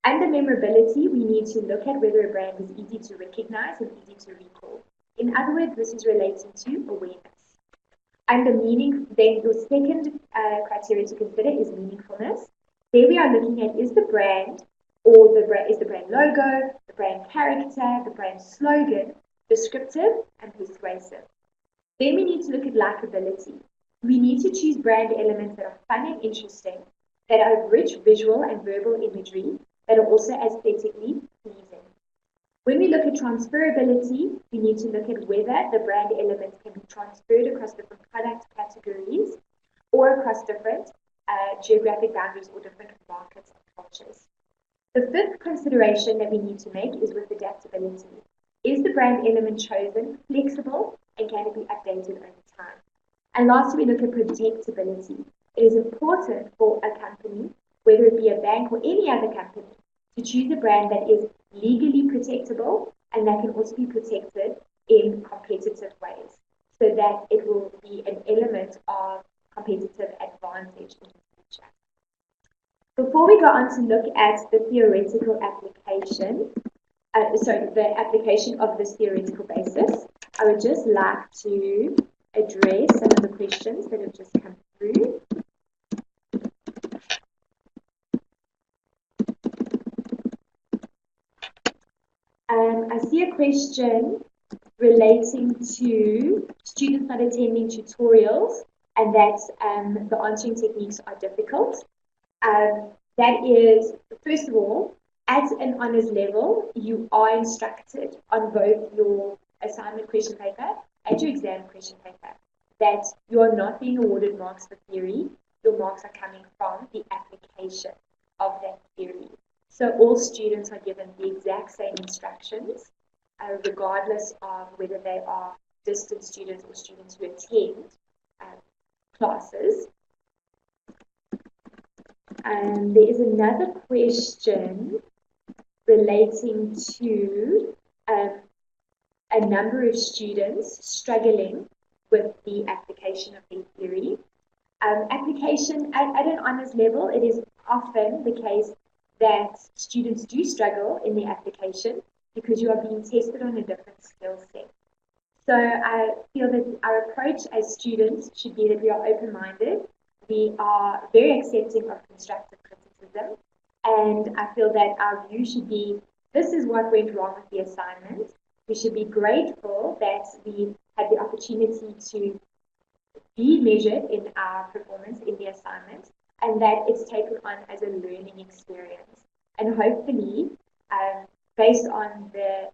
Under memorability, we need to look at whether a brand is easy to recognize and easy to recall. In other words, this is relating to awareness. Under meaning, then your second criteria to consider is meaningfulness. There we are looking at, is the brand or is the brand logo, the brand character, the brand slogan descriptive and persuasive. Then we need to look at likability. We need to choose brand elements that are fun and interesting, that are rich visual and verbal imagery, that are also aesthetically pleasing. When we look at transferability, we need to look at whether the brand elements can be transferred across different product categories or across different geographic boundaries or different markets and cultures. The fifth consideration that we need to make is with adaptability. Is the brand element chosen flexible and can it be updated over time? And lastly, we look at protectability. It is important for a company, whether it be a bank or any other company, to choose a brand that is legally protectable and that can also be protected in competitive ways, so that it will be an element of competitive advantage in the future. Before we go on to look at the theoretical application, the application of this theoretical basis, I would just like to address some of the questions that have just come through. I see a question relating to students not attending tutorials and that the answering techniques are difficult. That is, first of all, at an honours level, you are instructed on both your assignment question paper and your exam question paper that you are not being awarded marks for theory. Your marks are coming from the application of that theory. So all students are given the exact same instructions, regardless of whether they are distance students or students who attend classes. There is another question relating to a number of students struggling with the application of their theory. Application at an honours level, it is often the case that students do struggle in the application because you are being tested on a different skill set. So I feel that our approach as students should be that we are open-minded, we are very accepting of constructive criticism, and I feel that our view should be, this is what went wrong with the assignment. We should be grateful that we had the opportunity to be measured in our performance in the assignment, and that it's taken on as a learning experience. And hopefully, based on the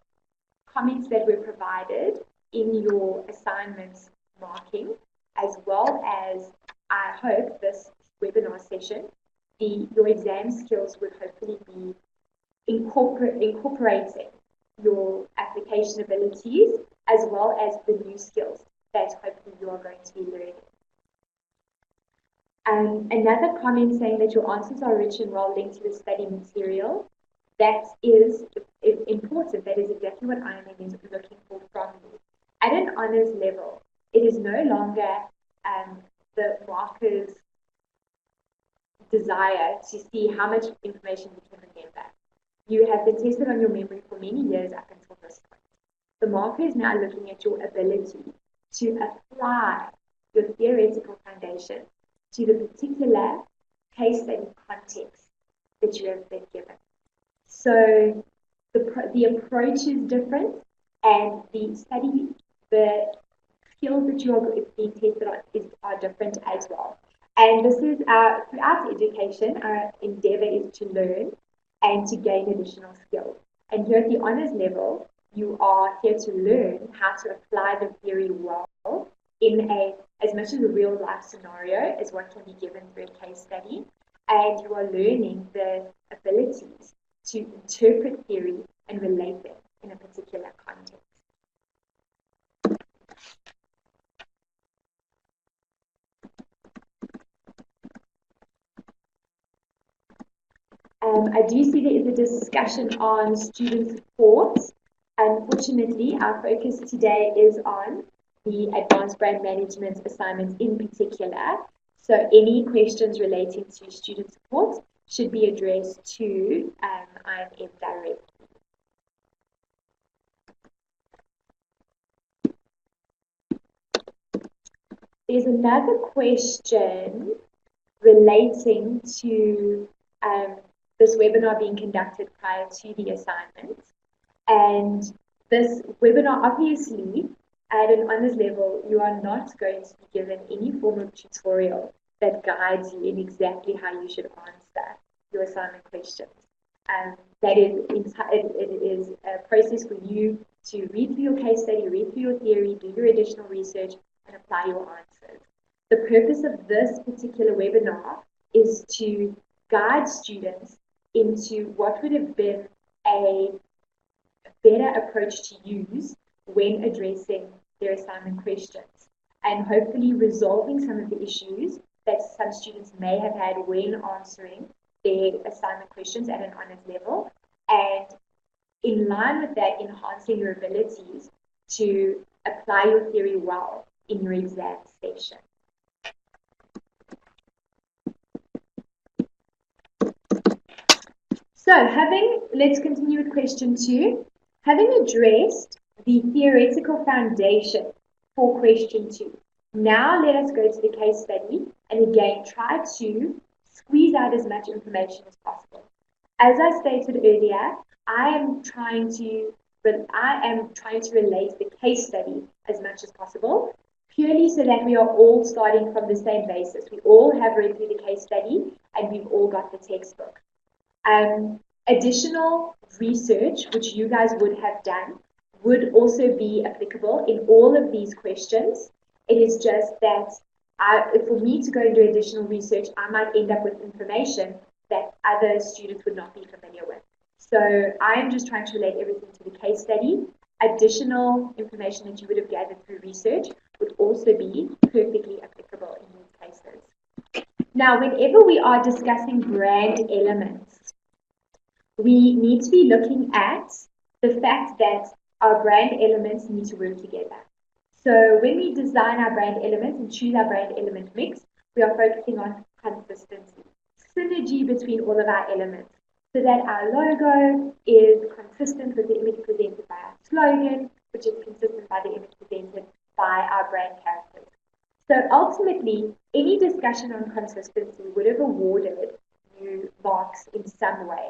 comments that were provided in your assignments marking, as well as I hope this webinar session, your exam skills would hopefully be incorporating your application abilities as well as the new skills that hopefully you are going to be learning. Another comment saying that your answers are rich and well linked to the study material. That is important. That is exactly what I am looking for from you. At an honours level, it is no longer the marker's desire to see how much information you can remember. You have been tested on your memory for many years up until this point. The marker is now looking at your ability to apply your theoretical foundation to the particular case study context that you have been given. So the approach is different, and the skills that you are being tested on are different as well. And this is throughout education, our endeavour is to learn and to gain additional skills. And here at the honours level, you are here to learn how to apply the theory well in as much as a real life scenario as what can be given through a case study. And you are learning the abilities to interpret theory and relate it in a particular context. I do see there is a discussion on student support. Unfortunately, our focus today is on the advanced brand management assignments in particular. So any questions relating to student support should be addressed to IMM directly. There's another question relating to this webinar being conducted prior to the assignment. And this webinar, obviously, at an honours level, you are not going to be given any form of tutorial that guides you in exactly how you should answer your assignment questions. That it is a process for you to read through your case study, read through your theory, do your additional research, and apply your answers. The purpose of this particular webinar is to guide students into what would have been a better approach to use when addressing their assignment questions, and hopefully resolving some of the issues that some students may have had when answering their assignment questions at an honours level, and in line with that, enhancing your abilities to apply your theory well in your exam session. So let's continue with question 2. Having addressed the theoretical foundation for question 2, now let us go to the case study and again try to squeeze out as much information as possible. As I stated earlier, I am trying to relate the case study as much as possible, purely so that we are all starting from the same basis. We all have read through the case study and we've all got the textbook. Additional research, which you guys would have done, would also be applicable in all of these questions. It is just that for me to go and do additional research, I might end up with information that other students would not be familiar with. So I'm just trying to relate everything to the case study. Additional information that you would have gathered through research would also be perfectly applicable in these cases. Now, whenever we are discussing brand elements, we need to be looking at the fact that our brand elements need to work together. So when we design our brand elements and choose our brand element mix, we are focusing on consistency, synergy between all of our elements, so that our logo is consistent with the image presented by our slogan, which is consistent by the image presented by our brand characters. So ultimately, any discussion on consistency would have awarded you marks in some way.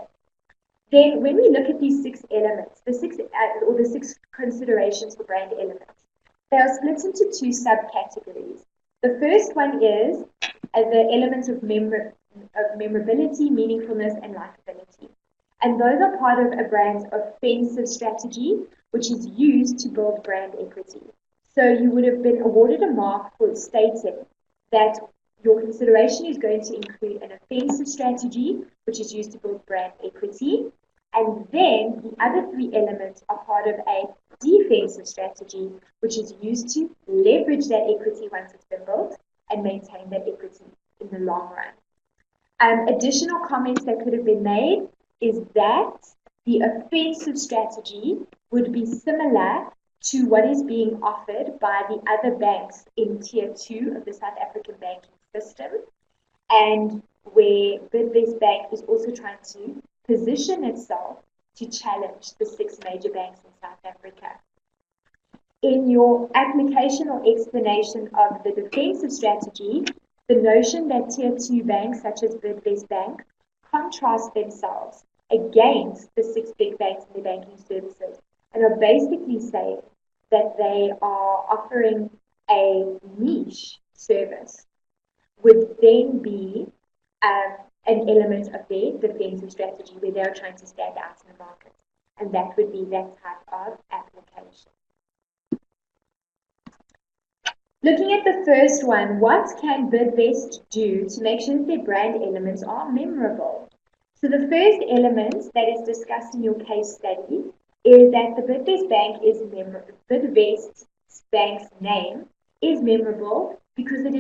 Then when we look at these 6 elements, the six considerations for brand elements, they are split into 2 subcategories. The first one is the elements of memorability, meaningfulness, and likability. And those are part of a brand's offensive strategy, which is used to build brand equity. So you would have been awarded a mark for stating that your consideration is going to include an offensive strategy, which is used to build brand equity. And then the other 3 elements are part of a defensive strategy, which is used to leverage that equity once it's been built and maintain that equity in the long run. Additional comments that could have been made is that the offensive strategy would be similar to what is being offered by the other banks in Tier 2 of the South African banking system, and where Bidvest Bank is also trying to position itself to challenge the 6 major banks in South Africa. In your application or explanation of the defensive strategy, the notion that Tier 2 banks such as Bidvest Bank contrast themselves against the 6 big banks in the banking services and are basically saying that they are offering a niche service would then be an element of their defensive strategy where they are trying to stand out in the market. And that would be that type of application. Looking at the first one, what can Bidvest do to make sure that their brand elements are memorable? So the first element that is discussed in your case study is that the Bidvest Bank is Bidvest Bank's name is memorable because it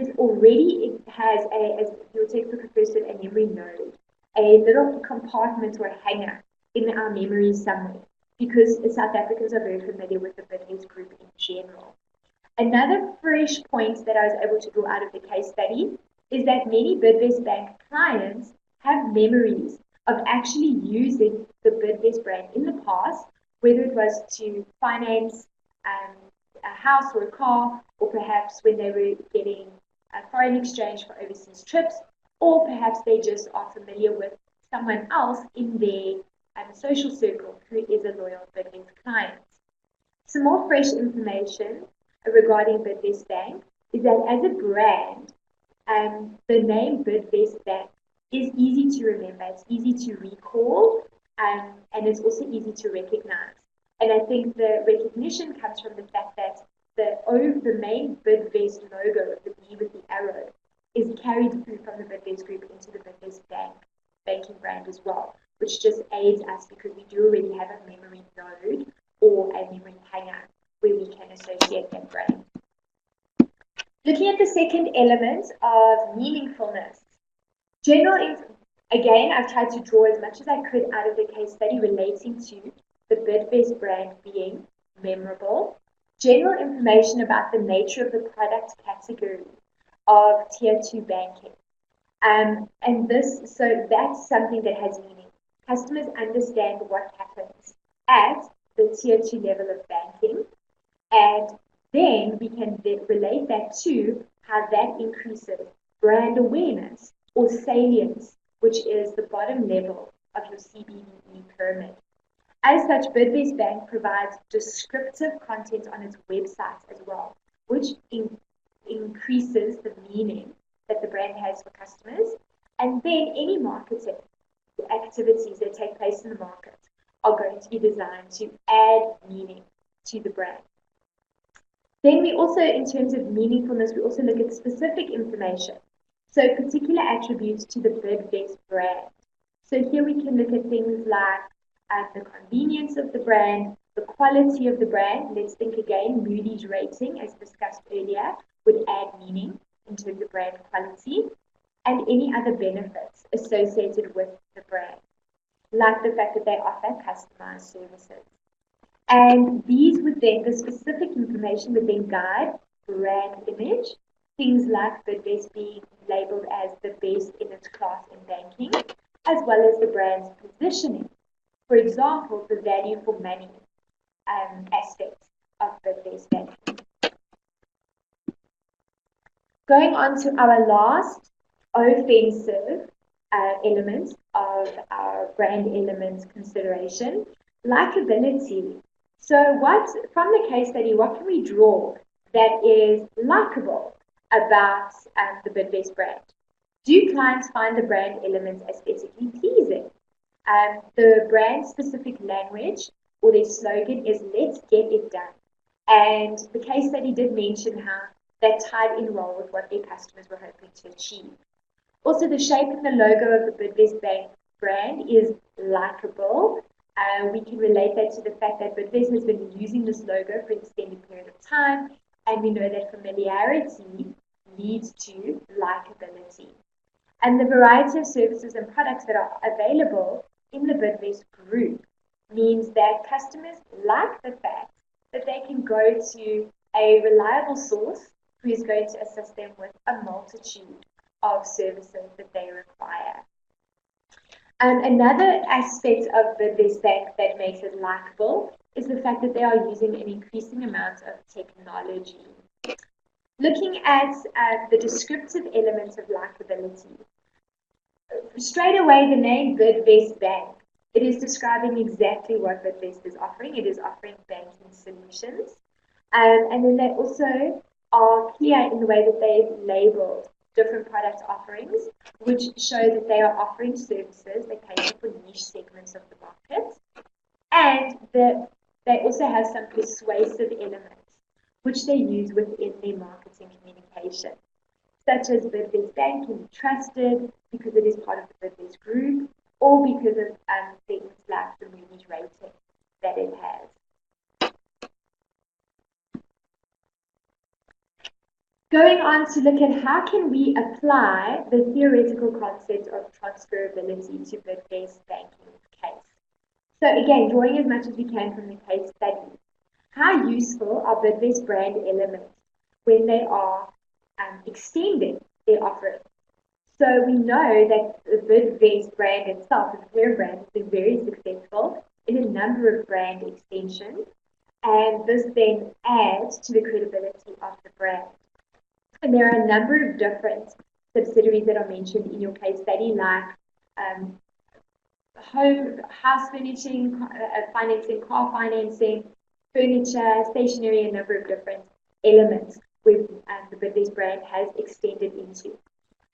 has as your textbook refers to, a memory node, a little compartment or a hanger in our memories somewhere, because South Africans are very familiar with the Bidvest group in general. Another fresh point that I was able to draw out of the case study is that many Bidvest Bank clients have memories of actually using the Bidvest brand in the past, whether it was to finance a house or a car, or perhaps when they were getting a foreign exchange for overseas trips, or perhaps they just are familiar with someone else in their social circle who is a loyal Bidvest client. Some more fresh information regarding Bidvest Bank is that as a brand, the name Bidvest Bank is easy to remember, it's easy to recall, and it's also easy to recognize. And I think the recognition comes from the fact that the main Bidvest logo of the B with the arrow is carried through from the Bidvest group into the Bidvest banking brand as well, which just aids us because we do already have a memory node or a memory hanger where we can associate that brand. Looking at the second element of meaningfulness. Again, I've tried to draw as much as I could out of the case study relating to the Bidvest brand being memorable. General information about the nature of the product category of Tier 2 banking. So that's something that has meaning. Customers understand what happens at the Tier 2 level of banking, and then we can relate that to how that increases brand awareness or salience, which is the bottom level of your CBDE pyramid. As such, Bidvest Bank provides descriptive content on its website as well, which increases the meaning that the brand has for customers. And then any marketing activities that take place in the market are going to be designed to add meaning to the brand. Then we also, in terms of meaningfulness, we also look at specific information. So particular attributes to the Bidvest brand. So here we can look at things like the convenience of the brand, the quality of the brand. Let's think again, Moody's rating, as discussed earlier, would add meaning in terms of brand quality, and any other benefits associated with the brand. like the fact that they offer customized services. And these would then, the specific information would then guide brand image, things like Bidvest being labeled as the best in its class in banking, as well as the brand's positioning. For example, the value for money aspect of Bidvest banking. Going on to our last offensive element of our brand elements consideration, likability. So from the case study, what can we draw that is likable about the Bidvest brand? Do clients find the brand elements aesthetically pleasing? The brand-specific language or their slogan is "Let's get it done." And the case study did mention how that tied in well with what their customers were hoping to achieve. Also, the shape and the logo of the Bidvest Bank brand is likable. We can relate that to the fact that Bidvest has been using this logo for an extended period of time, and we know that familiarity leads to likability. And the variety of services and products that are available in the Bidvest group means that customers like the fact that they can go to a reliable source who is going to assist them with a multitude of services that they require. Another aspect of Bidvest Bank that makes it likable is the fact that they are using an increasing amount of technology. Looking at the descriptive elements of likability, straight away the name Bidvest Bank, it is describing exactly what Bidvest is offering. It is offering banking solutions. And then they also are clear in the way that they've labeled different product offerings, which show that they are offering services that cater for niche segments of the market. And they also have some persuasive elements, which they use within their marketing communication, such as Bidvest Bank can be trusted because it is part of the Bidvest group, or because of things like the Moody's rating that it has. Going on to look at how can we apply the theoretical concept of transferability to Bidvest banking case. So again, drawing as much as we can from the case study. How useful are Bidvest brand elements when they are extending their offering? So we know that the Bidvest brand itself, the parent brand, has been very successful in a number of brand extensions, and this then adds to the credibility of the brand. And there are a number of different subsidiaries that are mentioned in your case study, like house furnishing, financing, car financing, furniture, stationery, a number of different elements where the Bidvest brand has extended into.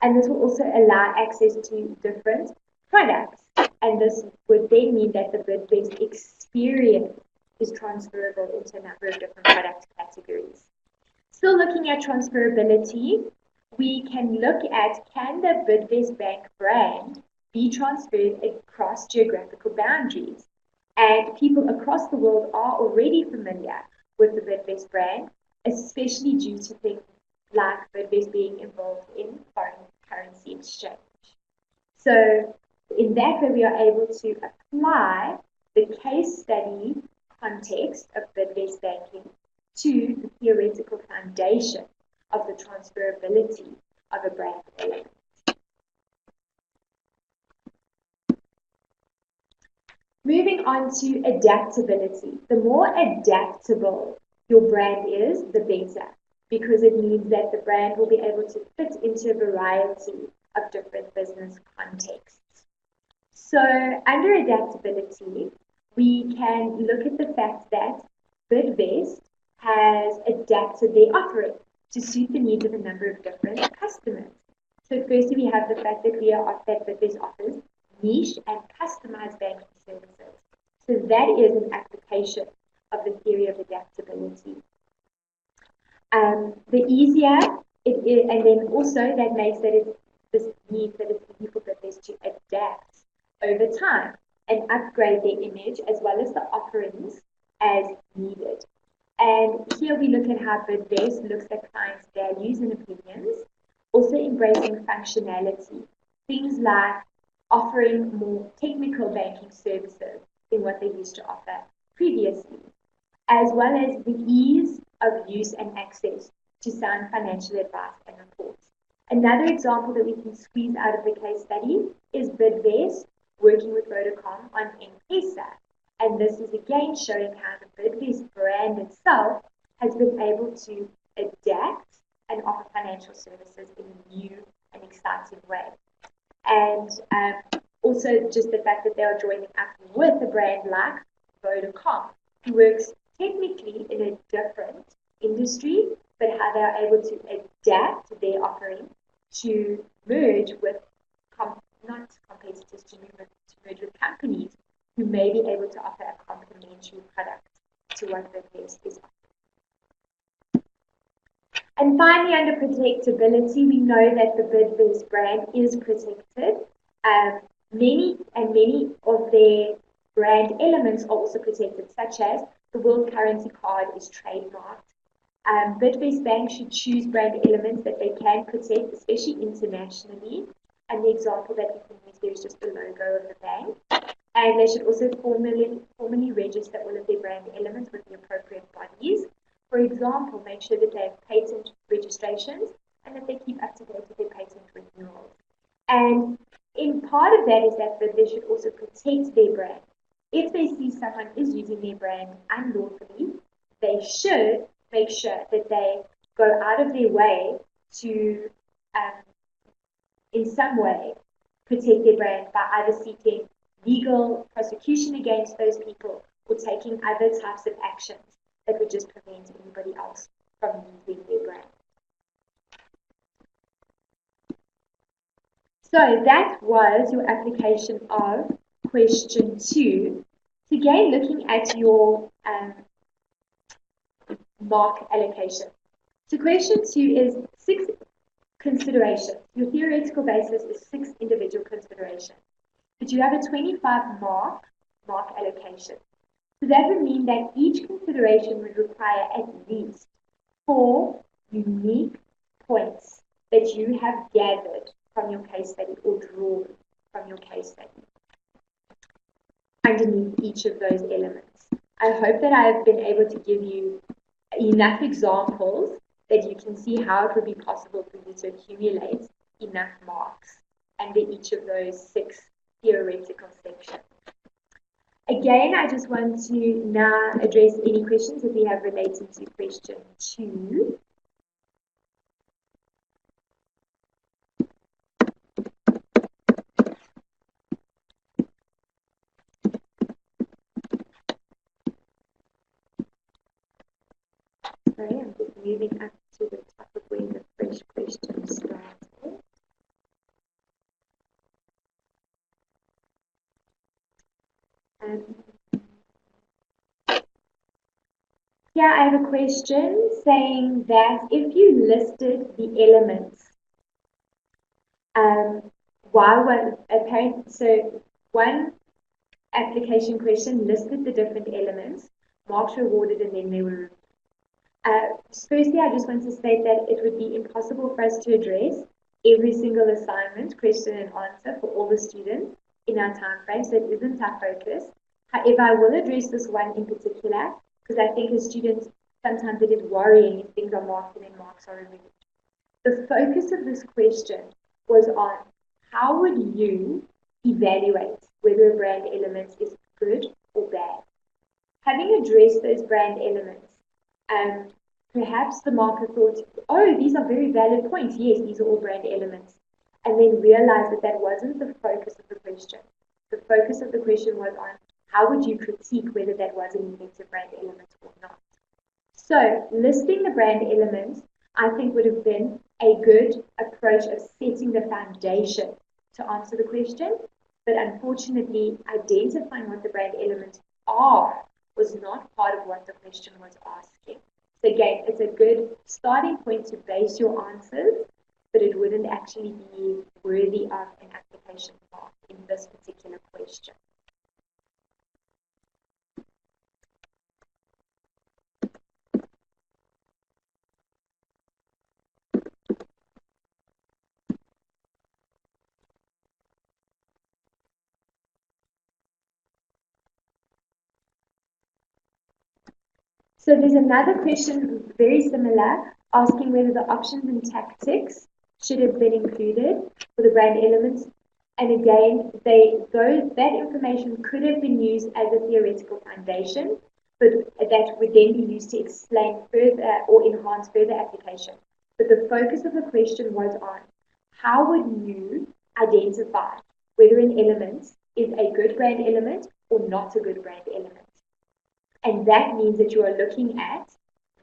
And this will also allow access to different products. And this would then mean that the Bidvest experience is transferable into a number of different product categories. Still looking at transferability, we can look at, can the Bidvest Bank brand be transferred across geographical boundaries? And people across the world are already familiar with the Bidvest brand, especially due to things like Bidvest being involved in foreign currency exchange. So in that way, we are able to apply the case study context of Bidvest banking to the theoretical foundation of the transferability of a brand element. Moving on to adaptability. The more adaptable your brand is, the better, because it means that the brand will be able to fit into a variety of different business contexts. So under adaptability, we can look at the fact that Bidvest has adapted their offering to suit the needs of a number of different customers. So firstly, we have the fact that Bidvest offers niche and customized banking services. So that is an application of the theory of adaptability. The easier it is, and then also that makes that this means that it's easy for Bidvest to adapt over time and upgrade their image as well as the offerings as needed. And here we look at how Bidvest looks at clients' values and opinions, also embracing functionality. Things like offering more technical banking services than what they used to offer previously, as well as the ease of use and access to sound financial advice and reports. Another example that we can squeeze out of the case study is Bidvest working with Vodacom on M-Pesa. And this is again showing how the Bidvest brand itself has been able to adapt and offer financial services in a new and exciting way. And also just the fact that they are joining up with a brand like Vodacom, who works technically in a different industry, but how they are able to adapt their offering to merge with, not competitors, to merge with companies who may be able to offer a complementary product to what Bidvest is offering. And finally, under protectability, we know that the Bidvest brand is protected. Many of their brand elements are also protected, such as the World Currency Card is trademarked. Bidvest Bank should choose brand elements that they can protect, especially internationally. And the example that we can use there is just the logo of the bank. And they should also formally register all of their brand elements with the appropriate bodies. For example, make sure that they have patent registrations and that they keep up to date with their patent renewals. And in part of that is that they should also protect their brand. If they see someone is using their brand unlawfully, they should make sure that they go out of their way to, in some way, protect their brand by either seeking legal prosecution against those people or taking other types of actions that would just prevent anybody else from using their brand. So that was your application of question 2. So again, looking at your mark allocation. So question 2 is 6 considerations. Your theoretical basis is 6 individual considerations. But you have a 25 mark allocation. So that would mean that each consideration would require at least 4 unique points that you have gathered from your case study or drawn from your case study underneath each of those elements. I hope that I have been able to give you enough examples that you can see how it would be possible for you to accumulate enough marks under each of those 6 theoretical sections. Again, I just want to now address any questions that we have related to question 2. Sorry, I'm just moving up to the top of where the fresh question started. Here I have a question saying that if you listed the elements, one application question listed the different elements, marks rewarded, and then they were removed. Firstly, I just want to state that it would be impossible for us to address every single assignment, question and answer for all the students in our time frame, so it isn't our focus. However, I will address this one in particular because I think as students, sometimes it is worrying if things are marked and then marks are removed. The focus of this question was on how would you evaluate whether a brand element is good or bad. Having addressed those brand elements, perhaps the marker thought, oh, these are very valid points. Yes, these are all brand elements. And then realized that that wasn't the focus of the question. The focus of the question was on how would you critique whether that was an effective brand element or not. So listing the brand elements, I think, would have been a good approach of setting the foundation to answer the question. But unfortunately, identifying what the brand elements are was not part of what the question was asking. So again, it's a good starting point to base your answers, but it wouldn't actually be worthy of an application mark in this particular question. So there's another question very similar, asking whether the options and tactics should have been included for the brand elements. And again, that information could have been used as a theoretical foundation, but that would then be used to explain further or enhance further application. But the focus of the question was on how would you identify whether an element is a good brand element or not a good brand element. And that means that you are looking at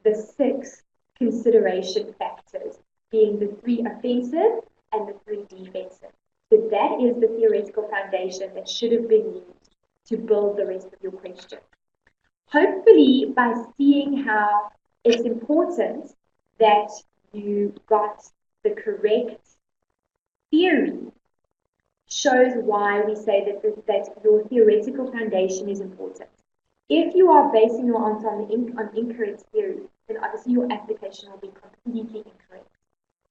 the 6 consideration factors, being the 3 offensive and the 3 defensive. So that is the theoretical foundation that should have been used to build the rest of your question. Hopefully, by seeing how it's important that you got the correct theory, shows why we say that your theoretical foundation is important. If you are basing your answer on incorrect theory, then obviously your application will be completely incorrect.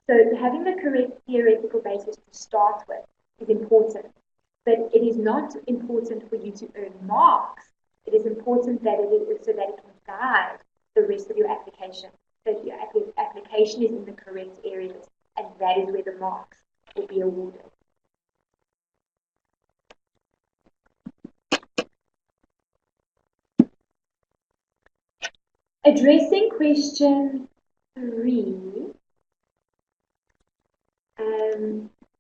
So having the correct theoretical basis to start with is important, but it is not important for you to earn marks. It is important that it is so that it can guide the rest of your application, that your application is in the correct areas, and that is where the marks will be awarded. Addressing question 3.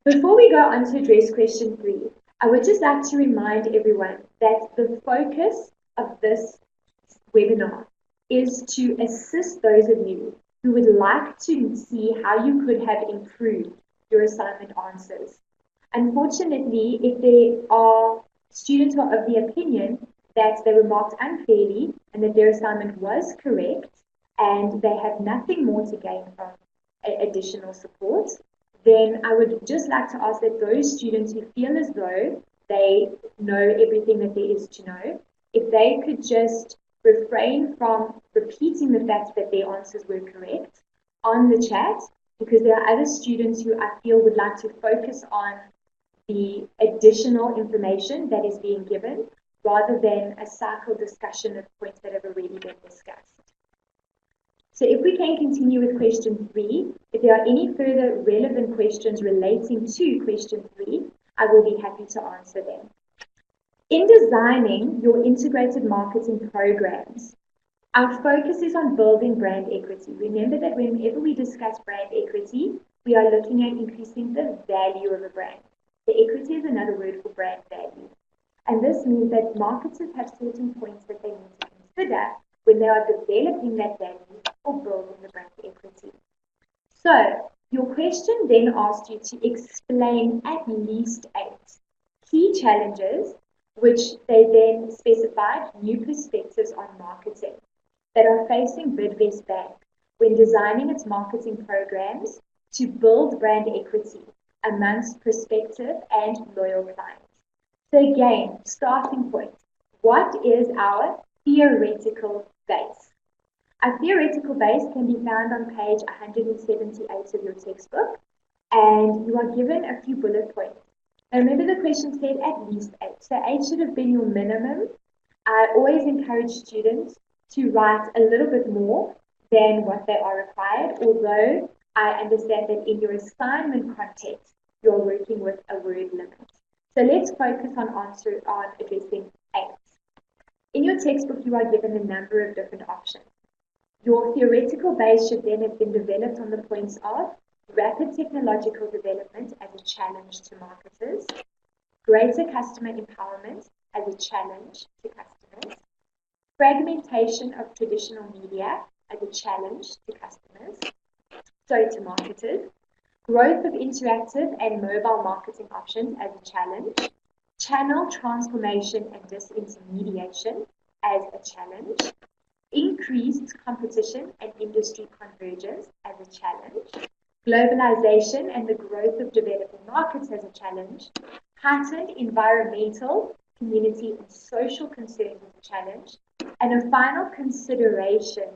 Before we go on to address question 3, I would just like to remind everyone that the focus of this webinar is to assist those of you who would like to see how you could have improved your assignment answers. Unfortunately, if there are students who are of the opinion that they were marked unfairly and that their assignment was correct and they have nothing more to gain from additional support, then I would just like to ask that those students who feel as though they know everything that there is to know, if they could just refrain from repeating the fact that their answers were correct on the chat, because there are other students who I feel would like to focus on the additional information that is being given rather than a cycle discussion of points that have already been discussed. So if we can continue with question 3, if there are any further relevant questions relating to question 3, I will be happy to answer them. In designing your integrated marketing programs, our focus is on building brand equity. Remember that whenever we discuss brand equity, we are looking at increasing the value of a brand. The equity is another word for brand value. And this means that marketers have certain points that they need to consider when they are developing that value or building the brand equity. So, your question then asked you to explain at least 8 key challenges, which they then specified new perspectives on marketing that are facing Bidvest Bank when designing its marketing programs to build brand equity amongst prospective and loyal clients. So again, starting point, what is our theoretical base? Our theoretical base can be found on page 178 of your textbook, and you are given a few bullet points. Now remember the question said at least 8, so 8 should have been your minimum. I always encourage students to write a little bit more than what they are required, although I understand that in your assignment context, you're working with a word limit. So let's focus on addressing 8. In your textbook, you are given a number of different options. Your theoretical base should then have been developed on the points of rapid technological development as a challenge to marketers, greater customer empowerment as a challenge to customers, fragmentation of traditional media as a challenge to marketers, growth of interactive and mobile marketing options as a challenge, channel transformation and disintermediation as a challenge, increased competition and industry convergence as a challenge, globalization and the growth of developing markets as a challenge, heightened environmental, community and social concerns as a challenge, and a final consideration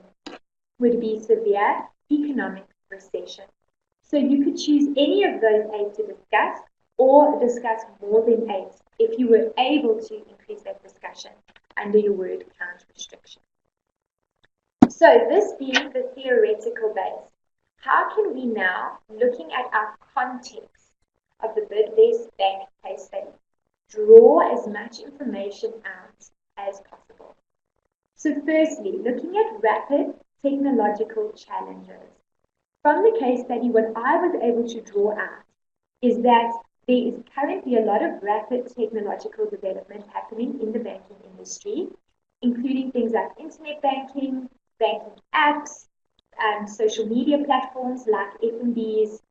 would be severe economic recession. So you could choose any of those 8 to discuss, or discuss more than 8 if you were able to increase that discussion under your word count restriction. So this being the theoretical base, how can we now, looking at our context of the Bidvest Bank case study, draw as much information out as possible? So firstly, looking at rapid technological challenges. From the case study, what I was able to draw out is that there is currently a lot of rapid technological development happening in the banking industry, including things like internet banking, banking apps, social media platforms like F&B's,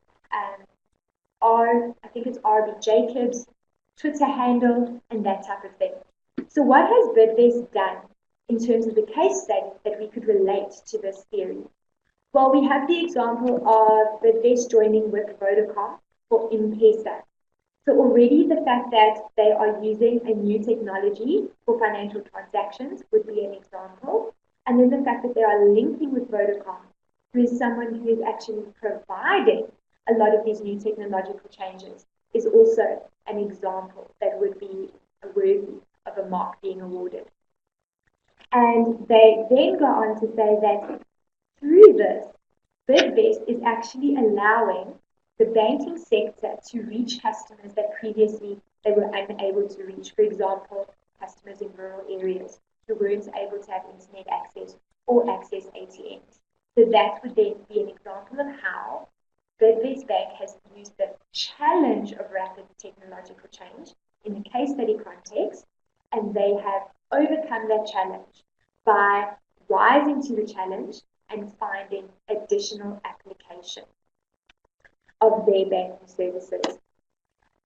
I think it's RB Jacobs, Twitter handle, and that type of thing. So what has Bidvest done in terms of the case study that we could relate to this theory? Well, we have the example of Bidvest joining with Vodacom for M-Pesa. So already the fact that they are using a new technology for financial transactions would be an example. And then the fact that they are linking with Vodacom, who is someone who is actually providing a lot of these new technological changes, is also an example that would be worthy of a mark being awarded. And they then go on to say that through this, Bidvest is actually allowing the banking sector to reach customers that previously they were unable to reach. For example, customers in rural areas who weren't able to have internet access or access ATMs. So that would then be an example of how Bidvest Bank has used the challenge of rapid technological change in the case study context, and they have overcome that challenge by rising to the challenge and finding additional application of their banking services.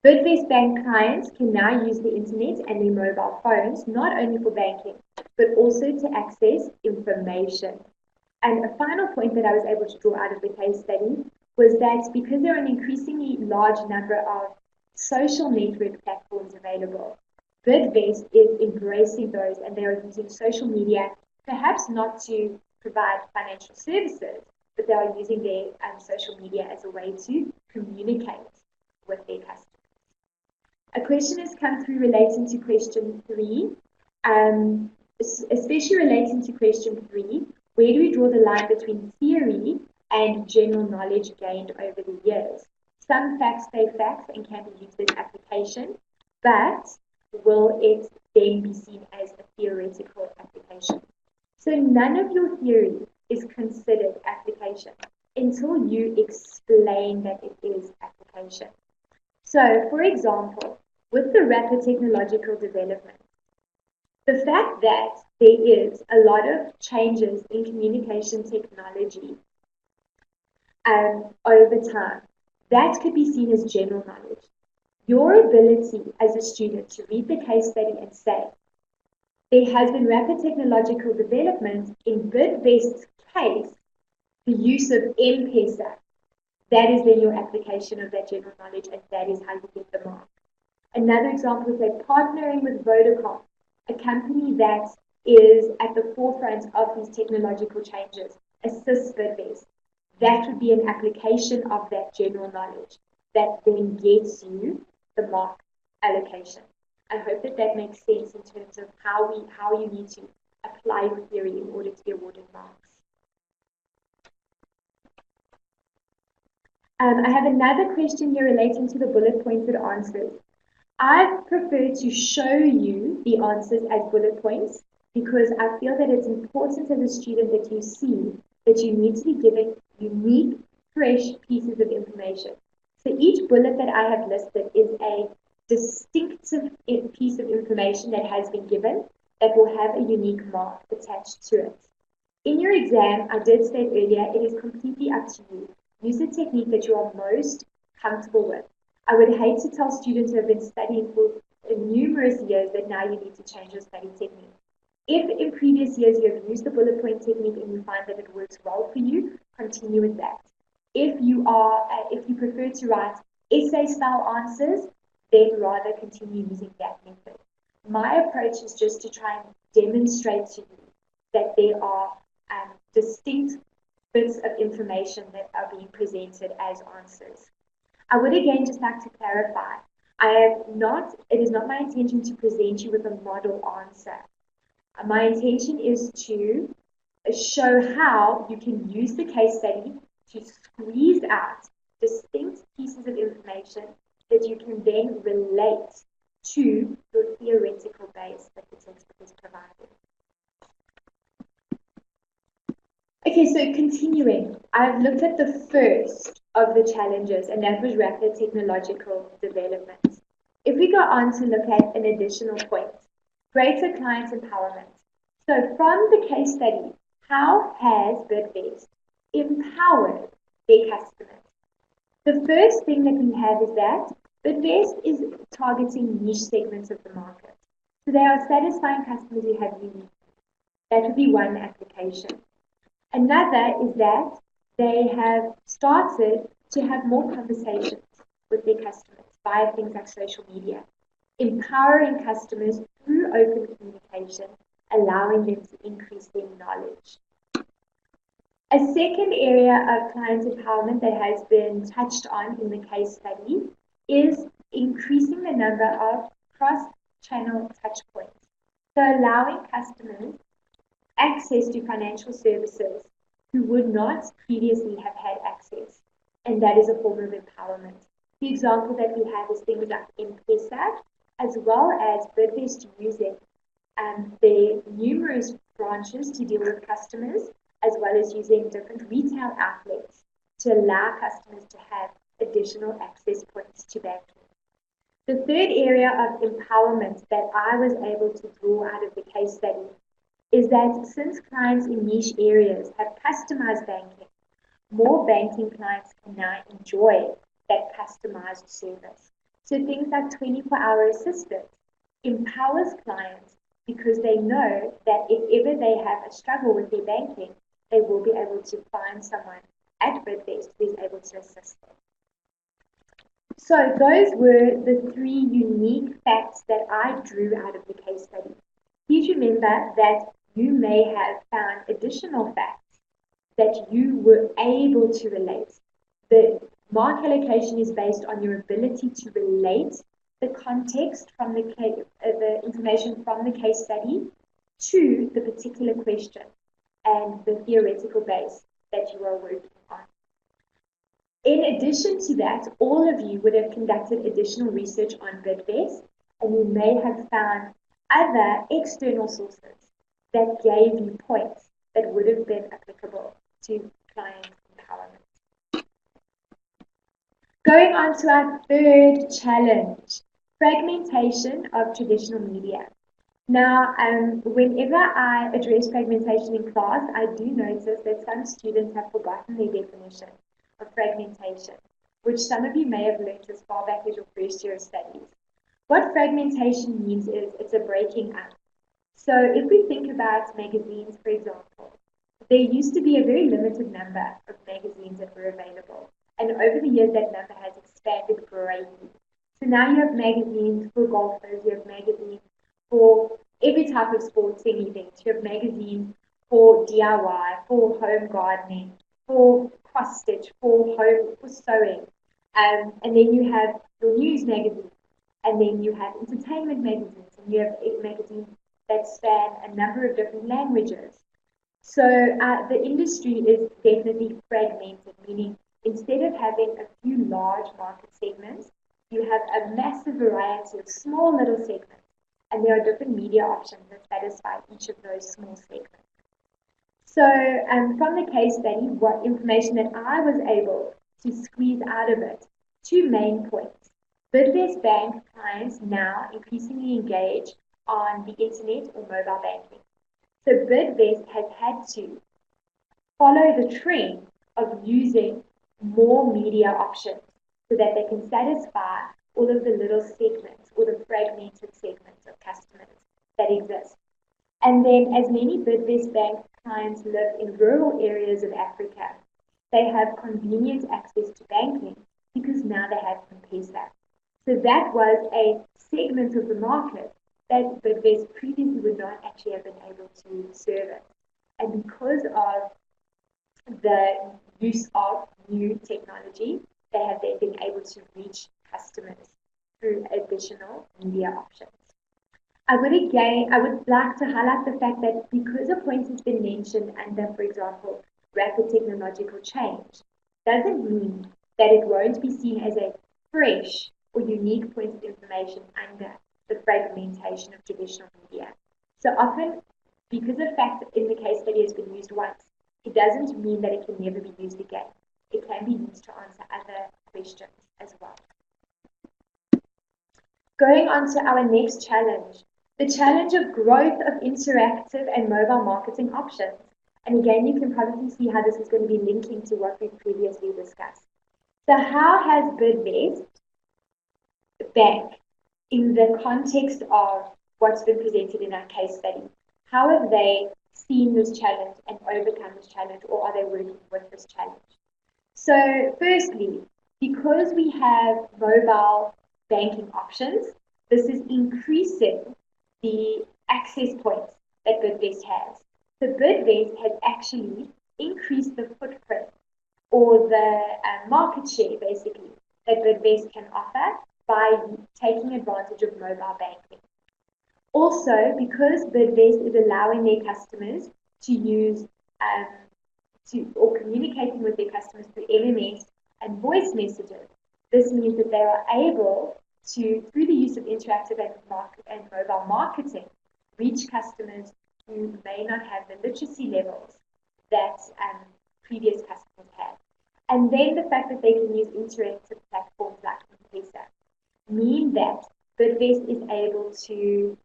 Bidvest Bank clients can now use the internet and their mobile phones not only for banking, but also to access information. And a final point that I was able to draw out of the case study was that because there are an increasingly large number of social network platforms available, Bidvest is embracing those, and they are using social media, perhaps not to provide financial services, but they are using their social media as a way to communicate with their customers. A question has come through relating to question 3, especially relating to question 3, where do we draw the line between theory and general knowledge gained over the years? Some facts stay facts and can be used as application, but will it then be seen as a theoretical application? So none of your theory is considered application until you explain that it is application. So, for example, with the rapid technological development, the fact that there is a lot of changes in communication technology over time, that could be seen as general knowledge. Your ability as a student to read the case study and say, there has been rapid technological development in Bidvest's case, the use of M-Pesa. That is then your application of that general knowledge, and that is how you get the mark. Another example is like partnering with Vodacom, a company that is at the forefront of these technological changes, assists Bidvest. That would be an application of that general knowledge that then gets you the mark allocation. I hope that that makes sense in terms of how you need to apply your theory in order to be awarded marks. I have another question here relating to the bullet pointed answers. I prefer to show you the answers as bullet points because I feel that it's important as a student that you see that you need to be given unique, fresh pieces of information. So each bullet that I have listed is a distinctive piece of information that has been given that will have a unique mark attached to it. In your exam, I did state earlier, it is completely up to you. Use the technique that you are most comfortable with. I would hate to tell students who have been studying for numerous years that now you need to change your study technique. If in previous years you have used the bullet point technique and you find that it works well for you, continue with that. If you prefer to write essay-style answers, then rather continue using that method. My approach is just to try and demonstrate to you that there are distinct bits of information that are being presented as answers. I would again just like to clarify, it is not my intention to present you with a model answer. My intention is to show how you can use the case study to squeeze out distinct pieces of information that you can then relate to the theoretical base that the textbook is providing. Okay, so continuing, I've looked at the first of the challenges, and that was rapid technological development. If we go on to look at an additional point, greater client empowerment. So from the case study, how has Bidvest empowered their customers? The first thing that we have is that Bidvest is targeting niche segments of the market. So they are satisfying customers who have unique needs. That would be one application. Another is that they have started to have more conversations with their customers via things like social media, empowering customers through open communication, allowing them to increase their knowledge. A second area of client empowerment that has been touched on in the case study is increasing the number of cross-channel touchpoints. So allowing customers access to financial services who would not previously have had access, and that is a form of empowerment. The example that we have is things like M-Pesa, as well as Bidvest using their numerous branches to deal with customers, as well as using different retail outlets to allow customers to have additional access points to banking. The third area of empowerment that I was able to draw out of the case study is that since clients in niche areas have customized banking, more banking clients can now enjoy that customized service. So things like 24-hour assistance empowers clients because they know that if ever they have a struggle with their banking, they will be able to find someone at Bidvest who is able to assist them. So those were the three unique facts that I drew out of the case study. Please remember that you may have found additional facts that you were able to relate. The mark allocation is based on your ability to relate the context from the information from the case study to the particular question and the theoretical base that you are working on. In addition to that, all of you would have conducted additional research on Bidvest, and you may have found other external sources that gave you points that would have been applicable to client empowerment. Going on to our third challenge, fragmentation of traditional media. Now, whenever I address fragmentation in class, I do notice that some students have forgotten their definition of fragmentation, which some of you may have learned as far back as your first year of studies. What fragmentation means is it's a breaking up. So if we think about magazines, for example, there used to be a very limited number of magazines that were available. And over the years, that number has expanded greatly. So now you have magazines for golfers, you have magazines for every type of sporting event. You have magazines for DIY, for home gardening, for cross stitch, for sewing. And then you have your news magazines, and then you have entertainment magazines, and you have magazines that span a number of different languages. So the industry is definitely fragmented, meaning instead of having a few large market segments, you have a massive variety of small little segments, and there are different media options that satisfy each of those small segments. So from the case study, what information that I was able to squeeze out of it, two main points. Bidvest Bank clients now increasingly engage on the internet or mobile banking. So Bidvest has had to follow the trend of using more media options so that they can satisfy all of the little segments or the fragmented segments of customers that exist. And then as many Bidvest Bank clients live in rural areas of Africa, they have convenient access to banking because now they have M-Pesa. So that was a segment of the market that Bidvest previously would not actually have been able to service. And because of the use of new technology, they have then been able to reach customers through additional media options. I would like to highlight the fact that because a point has been mentioned under, for example, rapid technological change, doesn't mean that it won't be seen as a fresh or unique point of information under the fragmentation of traditional media. So often, because the fact that in the case study has been used once, it doesn't mean that it can never be used again. It can be used to answer other questions as well. Going on to our next challenge, the challenge of growth of interactive and mobile marketing options. And again, you can probably see how this is going to be linking to what we've previously discussed. So how has Bidvest Bank, in the context of what's been presented in our case study, how have they seen this challenge and overcome this challenge, or are they working with this challenge? So firstly, because we have mobile banking options, this is increasing the access points that Bidvest has. So Bidvest has actually increased the footprint or the market share, basically, that Bidvest can offer by taking advantage of mobile banking. Also, because Bidvest is allowing their customers to use or communicating with their customers through MMS and voice messages, this means that they are able to, through the use of interactive and mobile marketing, reach customers who may not have the literacy levels that previous customers had. And then the fact that they can use interactive platforms like M-Pesa mean that Bidvest is able to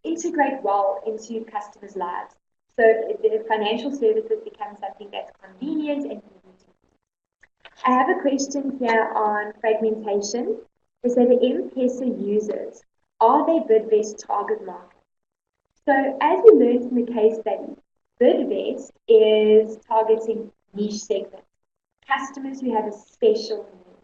integrate well into customers' lives. So the financial services become something that's convenient and easy to use. I have a question here on fragmentation. They say the M-Pesa users, are they Bidvest target market? So as we learned in the case study, Bidvest is targeting niche segments, customers who have a special need.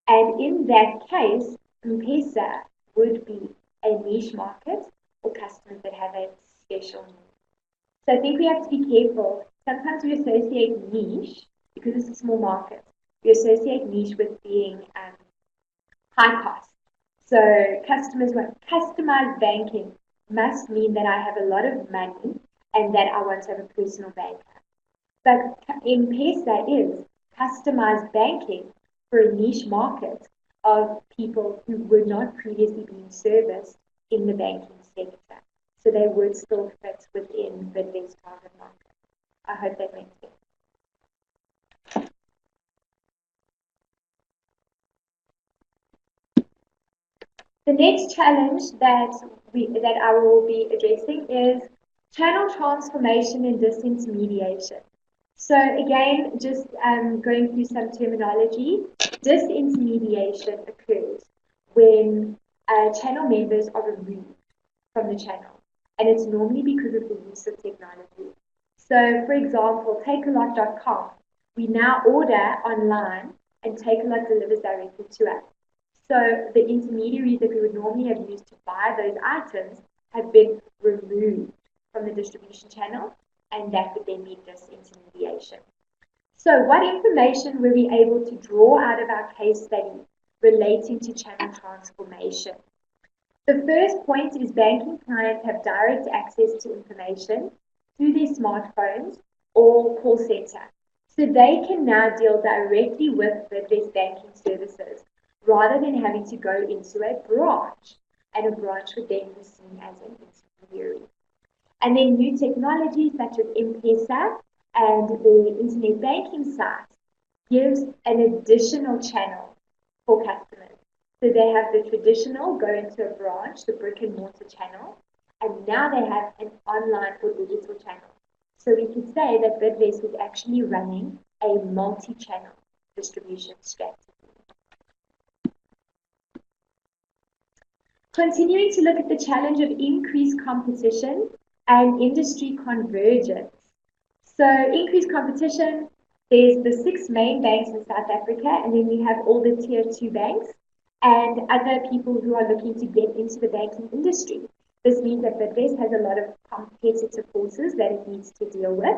And in that case, M-Pesa would be a niche market or customers that have a special need. So I think we have to be careful. Sometimes we associate niche, because it's a small market, we associate niche with being high cost. So customers want customized banking must mean that I have a lot of money and that I want to have a personal banker. But M-Pesa is customized banking for a niche market of people who were not previously being serviced in the banking sector. So they would still fit within Bidvest target market. I hope that makes sense. The next challenge that I will be addressing is channel transformation and disintermediation. So again, just going through some terminology, disintermediation occurs when channel members are removed from the channel. And it's normally because of the use of technology. So, for example, takealot.com, we now order online and Takealot delivers directly to us. So the intermediaries that we would normally have used to buy those items have been removed from the distribution channel, and that would then be disintermediation. So what information were we able to draw out of our case study relating to channel transformation? The first point is banking clients have direct access to information through their smartphones or call center. So they can now deal directly with Bidvest banking services rather than having to go into a branch, and a branch would then be seen as an intermediary. And then new technologies such as M-Pesa and the internet banking site gives an additional channel for customers. So they have the traditional go into a branch, the brick and mortar channel, and now they have an online or digital channel. So we could say that Bidvest is actually running a multi-channel distribution strategy. Continuing to look at the challenge of increased competition and industry convergence. So increased competition, there's the 6 main banks in South Africa, and then we have all the tier 2 banks and other people who are looking to get into the banking industry. This means that Bidvest has a lot of competitive forces that it needs to deal with.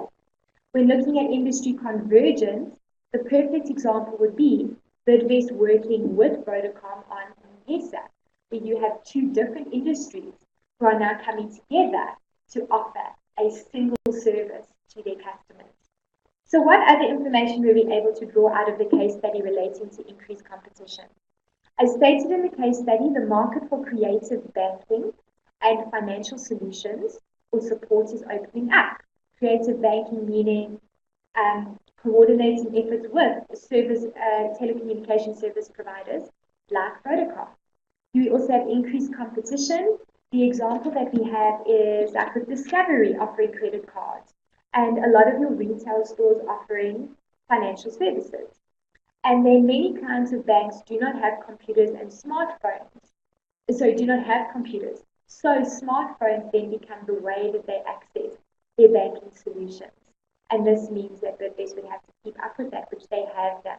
When looking at industry convergence, the perfect example would be Bidvest working with Vodacom on M-Pesa, where you have 2 different industries who are now coming together to offer a single service to their customers. So what other information were we able to draw out of the case study relating to increased competition? As stated in the case study, the market for creative banking and financial solutions or support is opening up. Creative banking meaning coordinating efforts with telecommunication service providers like Vodacom. We also have increased competition. The example that we have is like with Discovery offering credit cards and a lot of your retail stores offering financial services. And then many kinds of banks do not have computers and smartphones. So do not have computers. So smartphones then become the way that they access their banking solutions. And this means that Bidvest would have to keep up with that, which they have done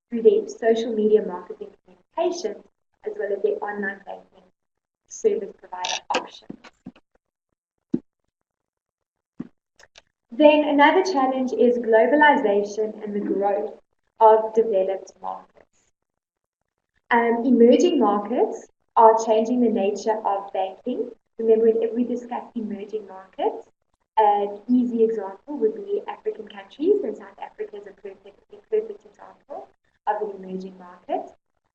through their social media marketing communications, as well as their online banking service provider options. Then another challenge is globalization and the growth of developed markets. Emerging markets are changing the nature of banking. Remember, whenever we discuss emerging markets, an easy example would be African countries, and South Africa is a perfect example of an emerging market.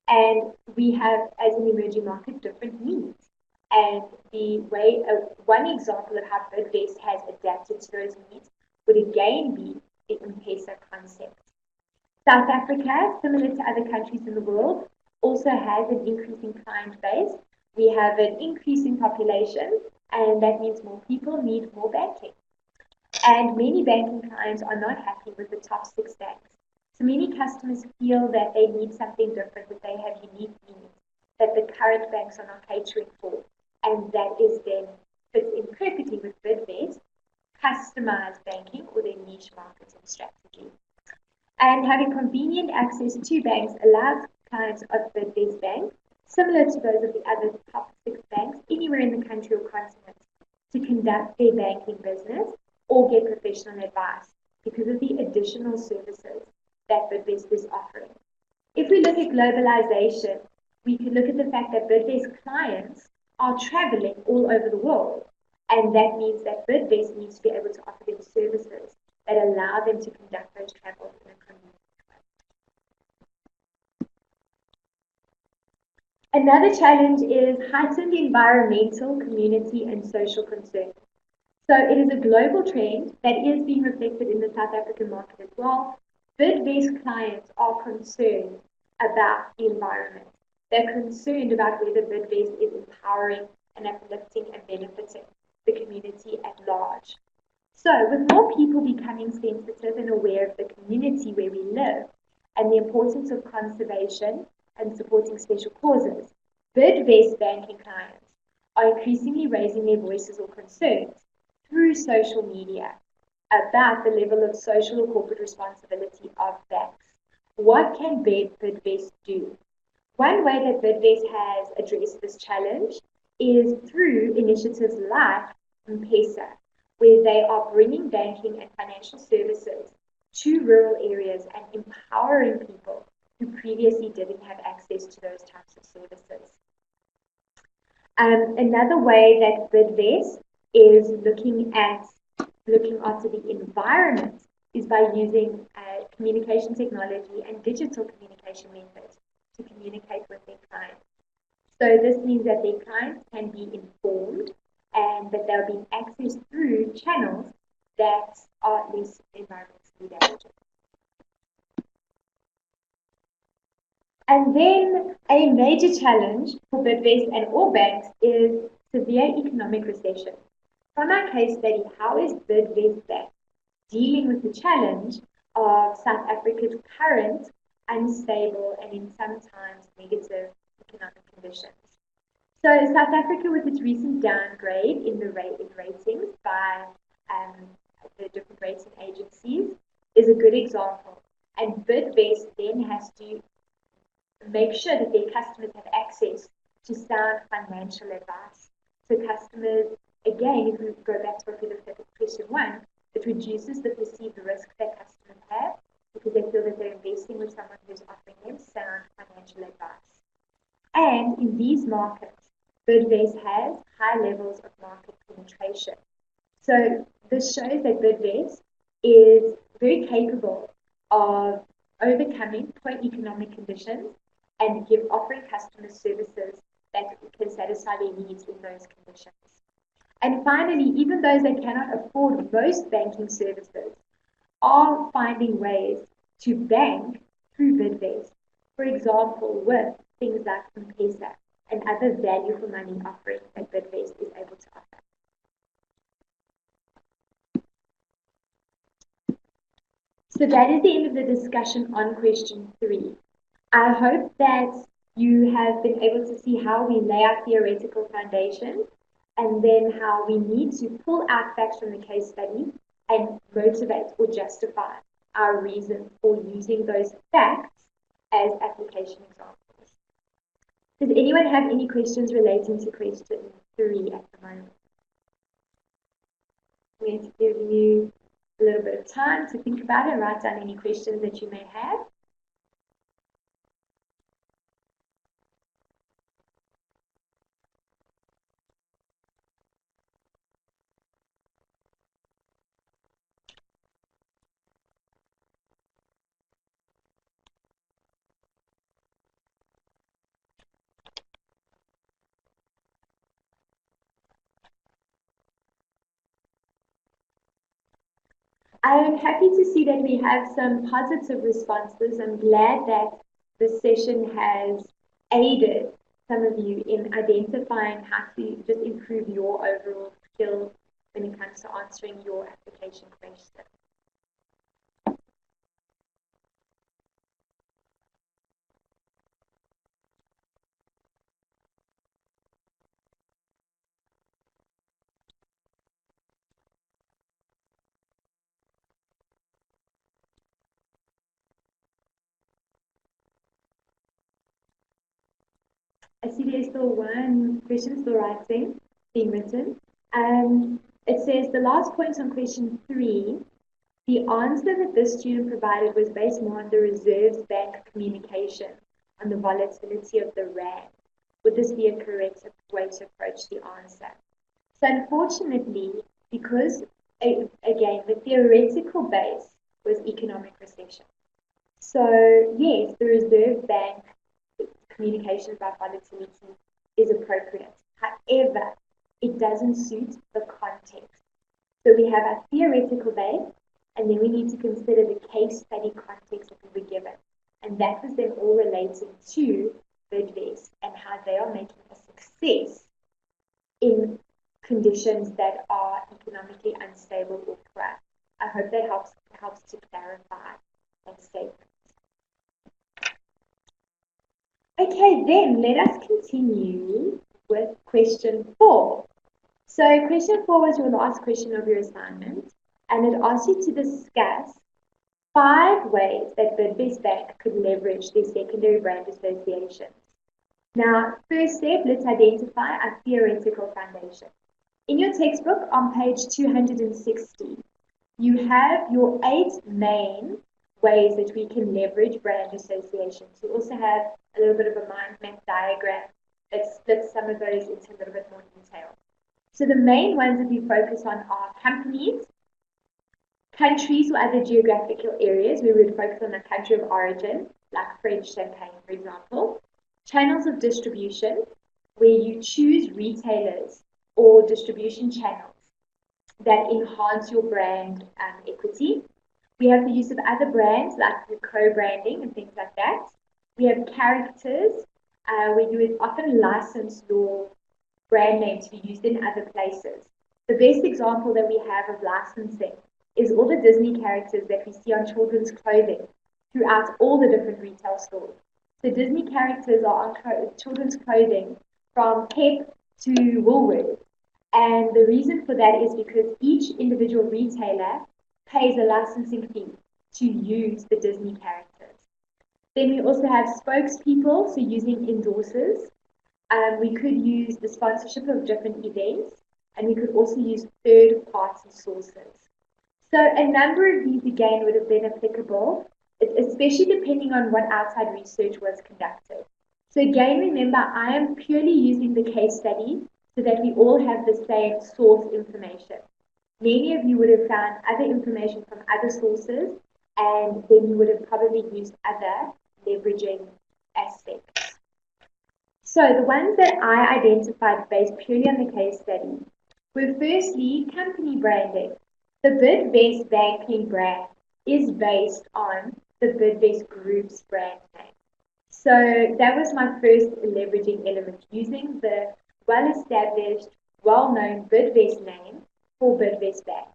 And we have, as an emerging market, different needs. And the way, one example of how Bidvest has adapted to those needs would again be the M-Pesa concept. South Africa, similar to other countries in the world, also has an increasing client base. We have an increasing population, and that means more people need more banking. And many banking clients are not happy with the top 6 banks. So many customers feel that they need something different, that they have unique needs that the current banks are not catering for. And that is then fits in perfectly with Bidvest customized banking or their niche marketing strategy. And having convenient access to banks allows clients of Bidvest Bank, similar to those of the other top 6 banks, anywhere in the country or continent, to conduct their banking business or get professional advice because of the additional services that Bidvest is offering. If we look at globalization, we can look at the fact that Bidvest clients are traveling all over the world. And that means that Bidvest needs to be able to offer them services that allow them to conduct those travels in a convenient way. Another challenge is heightened environmental, community, and social concerns. So it is a global trend that is being reflected in the South African market as well. Bidvest clients are concerned about the environment. They're concerned about whether Bidvest is empowering and uplifting and benefiting the community at large. So with more people becoming sensitive and aware of the community where we live and the importance of conservation and supporting special causes, Bidvest banking clients are increasingly raising their voices or concerns through social media about the level of social or corporate responsibility of banks. What can Bidvest do? One way that Bidvest has addressed this challenge is through initiatives like M-Pesa, where they are bringing banking and financial services to rural areas and empowering people who previously didn't have access to those types of services. Another way that Bidvest is looking after the environment is by using communication technology and digital communication methods to communicate with their clients. So this means that their clients can be informed and that they'll be accessed through channels that are less environmentally damaging. And then a major challenge for Bidvest and all banks is severe economic recession. From our case study, how is Bidvest Bank dealing with the challenge of South Africa's current unstable and in sometimes negative economic conditions? So South Africa, with its recent downgrade in the ratings by the different rating agencies, is a good example. And Bidvest then has to make sure that their customers have access to sound financial advice. So customers, again, if we go back to what we looked at question 1, it reduces the perceived risk that customers have because they feel that they're investing with someone who's offering them sound financial advice. And in these markets, Bidvest has high levels of market penetration. So this shows that Bidvest is very capable of overcoming poor economic conditions and offering customer services that can satisfy their needs in those conditions. And finally, even those that cannot afford most banking services are finding ways to bank through Bidvest. For example, with things like M-Pesa and other value for money offerings that Bidvest is able to offer. So that is the end of the discussion on question 3. I hope that you have been able to see how we lay out theoretical foundations and then how we need to pull out facts from the case study and motivate or justify our reason for using those facts as application examples. Does anyone have any questions relating to question 3 at the moment? I'm going to give you a little bit of time to think about it and write down any questions that you may have. I am happy to see that we have some positive responses. I'm glad that this session has aided some of you in identifying how to just improve your overall skills when it comes to answering your application question. I see there's still one question being written. It says the last point on question 3, the answer that this student provided was based more on the Reserve Bank communication on the volatility of the rand. Would this be a correct way to approach the answer? So unfortunately, because again, the theoretical base was economic recession. So yes, the Reserve Bank communication about volatility is appropriate. However, it doesn't suit the context. So we have our theoretical base, and then we need to consider the case study context that we were given. And that was then all relating to Bidvest and how they are making a success in conditions that are economically unstable or poor. I hope that helps to clarify that statement. Okay, then let us continue with question 4. So question 4 was your last question of your assignment, and it asked you to discuss 5 ways that Bidvest Bank could leverage their secondary brand associations. Now, first step, let's identify a theoretical foundation. In your textbook on page 260, you have your 8 main ways that we can leverage brand associations. You also have a little bit of a mind map diagram that splits some of those into a little bit more detail. So the main ones that we focus on are companies, countries or other geographical areas where we would focus on the country of origin, like French champagne, for example. Channels of distribution, where you choose retailers or distribution channels that enhance your brand equity. We have the use of other brands like the co-branding and things like that. We have characters, where you would often license your brand name to be used in other places. The best example that we have of licensing is all the Disney characters that we see on children's clothing throughout all the different retail stores. So Disney characters are on children's clothing from Pep to Woolworths. And the reason for that is because each individual retailer pays a licensing fee to use the Disney characters. Then we also have spokespeople, so using endorsers. We could use the sponsorship of different events, and we could also use third-party sources. So a number of these, again, would have been applicable, especially depending on what outside research was conducted. So again, remember, I am purely using the case study so that we all have the same source information. Many of you would have found other information from other sources, and then you would have probably used other leveraging aspects. So the ones that I identified based purely on the case study were firstly company branding. The Bidvest banking brand is based on the Bidvest Group's brand name. So that was my first leveraging element, using the well-established, well-known Bidvest name for Bidvest Bank.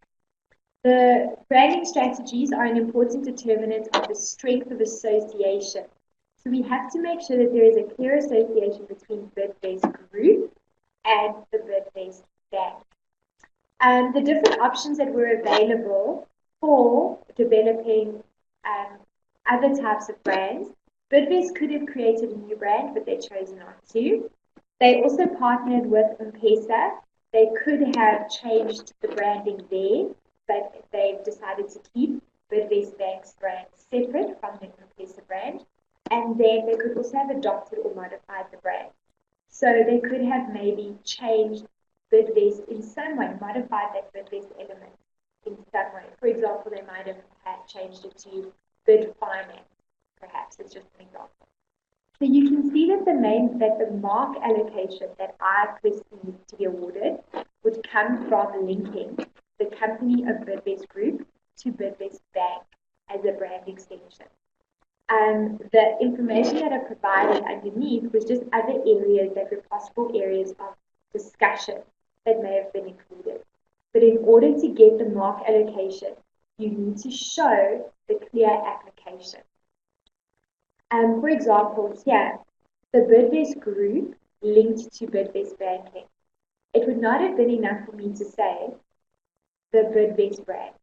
The branding strategies are an important determinant of the strength of association. So we have to make sure that there is a clear association between Bidvest Group and the Bidvest Bank. The different options that were available for developing other types of brands. Bidvest could have created a new brand, but they chose not to. They also partnered with M-Pesa. They could have changed the branding there, but they've decided to keep Bidvest Bank's brand separate from the M-Pesa brand. And then they could also have adopted or modified the brand. So they could have maybe changed Bidvest in some way, modified that Bidvest element in some way. For example, they might have changed it to Bid Finance, perhaps. It's just an example. So you can see that the mark allocation that I perceived to be awarded would come from linking the company of Bidvest Group to Bidvest Bank as a brand extension. The information that I provided underneath was just other areas that were possible areas of discussion that may have been included. But in order to get the mark allocation, you need to show the clear application. For example, here, the Bidvest Group linked to Bidvest Banking. It would not have been enough for me to say the Bidvest brand,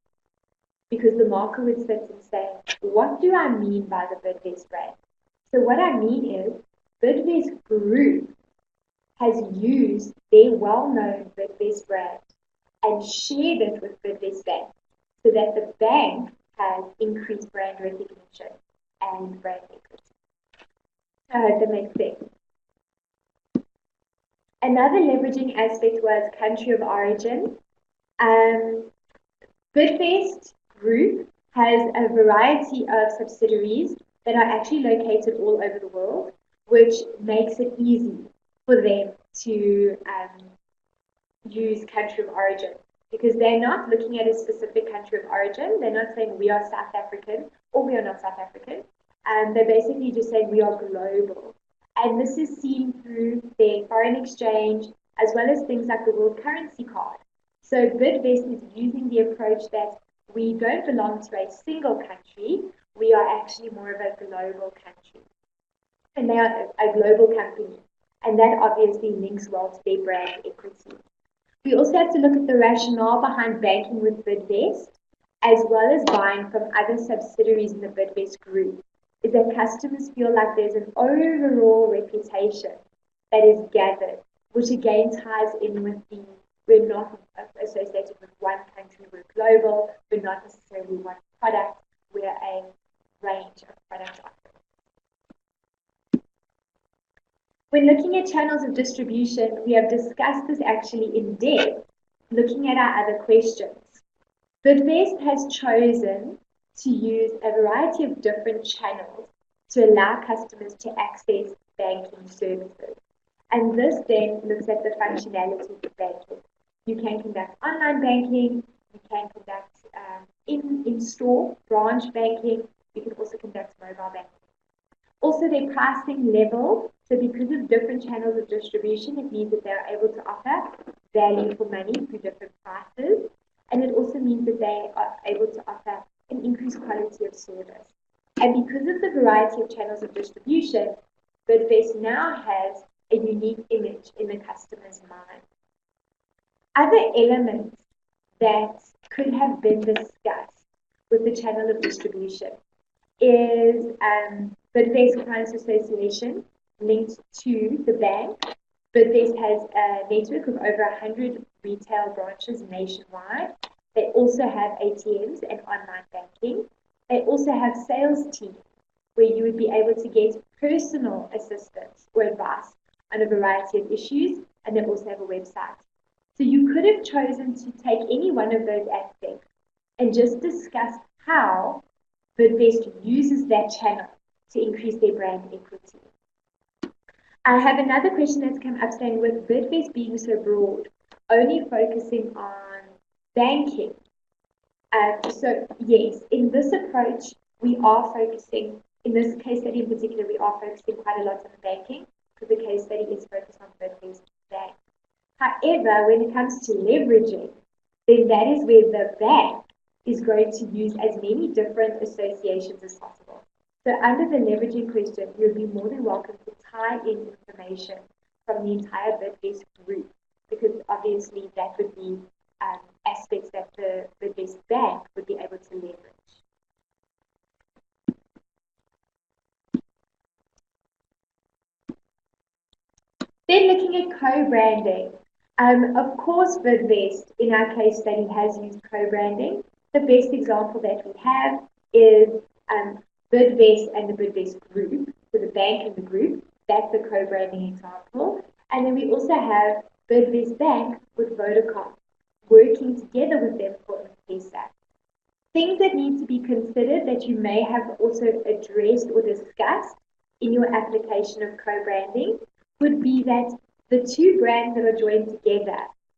because the marker would sit and say, what do I mean by the Bidvest brand? So what I mean is, Bidvest Group has used their well-known Bidvest brand and shared it with Bidvest Bank so that the bank has increased brand recognition and brand equity. I hope that makes sense. Another leveraging aspect was country of origin. Bidvest Group has a variety of subsidiaries that are actually located all over the world, which makes it easy for them to use country of origin, because they're not looking at a specific country of origin. They're not saying we are South African or we are not South African. They're basically just saying we are global. And this is seen through their foreign exchange as well as things like the World Currency Card. So Bidvest is using the approach that we don't belong to a single country, we are actually more of a global country. And they are a global company. And that obviously links well to their brand equity. We also have to look at the rationale behind banking with Bidvest, as well as buying from other subsidiaries in the Bidvest Group, is that customers feel like there's an overall reputation that is gathered, which again ties in with the we're not associated with one country, we're global, we're not necessarily one product, we're a range of product offerings. When looking at channels of distribution, we have discussed this actually in depth, looking at our other questions. Bidvest has chosen to use a variety of different channels to allow customers to access banking services. And this then looks at the functionality of banking. You can conduct online banking, you can conduct in-store branch banking, you can also conduct mobile banking. Also, their pricing level, so because of different channels of distribution, it means that they are able to offer value for money through different prices, and it also means that they are able to offer an increased quality of service. And because of the variety of channels of distribution, Bidvest now has a unique image in the customer's mind. Other elements that could have been discussed with the channel of distribution is Bidvest Clients Association linked to the bank. Bidvest has a network of over 100 retail branches nationwide. They also have ATMs and online banking. They also have sales teams where you would be able to get personal assistance or advice on a variety of issues, and they also have a website. So you could have chosen to take any one of those aspects and just discuss how Bidvest uses that channel to increase their brand equity. I have another question that's come up saying, with Bidvest being so broad, only focusing on banking. So yes, in this approach, we are focusing, in this case study in particular, we are focusing quite a lot on banking, because the case study is focused on Bidvest Bank. However, when it comes to leveraging, then that is where the bank is going to use as many different associations as possible. So under the leveraging question, you'll be more than welcome to tie in information from the entire Bidvest group, because obviously that would be aspects that the Bidvest Bank would be able to leverage. Then looking at co-branding. Of course, Bidvest, in our case study, has used co-branding. The best example that we have is Bidvest and the Bidvest group, so the bank and the group. That's the co-branding example. And then we also have Bidvest Bank with Vodacom, working together with them for M-Pesa. Things that need to be considered that you may have also addressed or discussed in your application of co-branding would be that the two brands that are joined together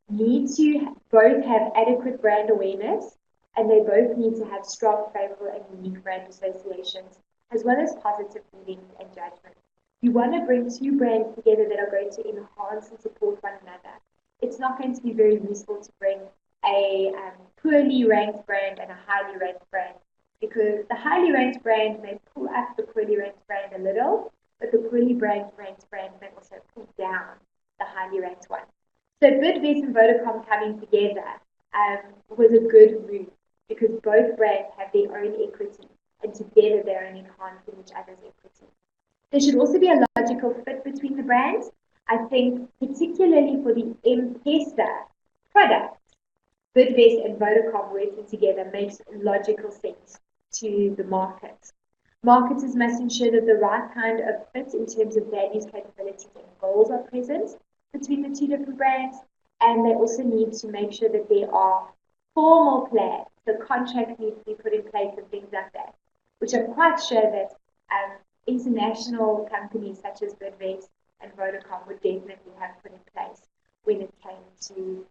need to both have adequate brand awareness, and they both need to have strong, favorable, and unique brand associations, as well as positive feelings and judgment. You want to bring two brands together that are going to enhance and support one another. It's not going to be very useful to bring a poorly ranked brand and a highly ranked brand, because the highly ranked brand may pull up the poorly ranked brand a little, but the poorly ranked brand may also pull down the highly ranked one. So Bidvest and Vodacom coming together was a good move, because both brands have their own equity, and together they're only enhancing each other's equity. There should also be a logical fit between the brands. I think particularly for the M-Pesa product, Bidvest and Vodacom working together makes logical sense to the market. Marketers must ensure that the right kind of fit in terms of values, capabilities, and goals are present between the two different brands, and they also need to make sure that there are formal plans, so contracts need to be put in place and things like that, which I'm quite sure that international companies such as Bidvest and Vodacom would definitely have put in place when it came to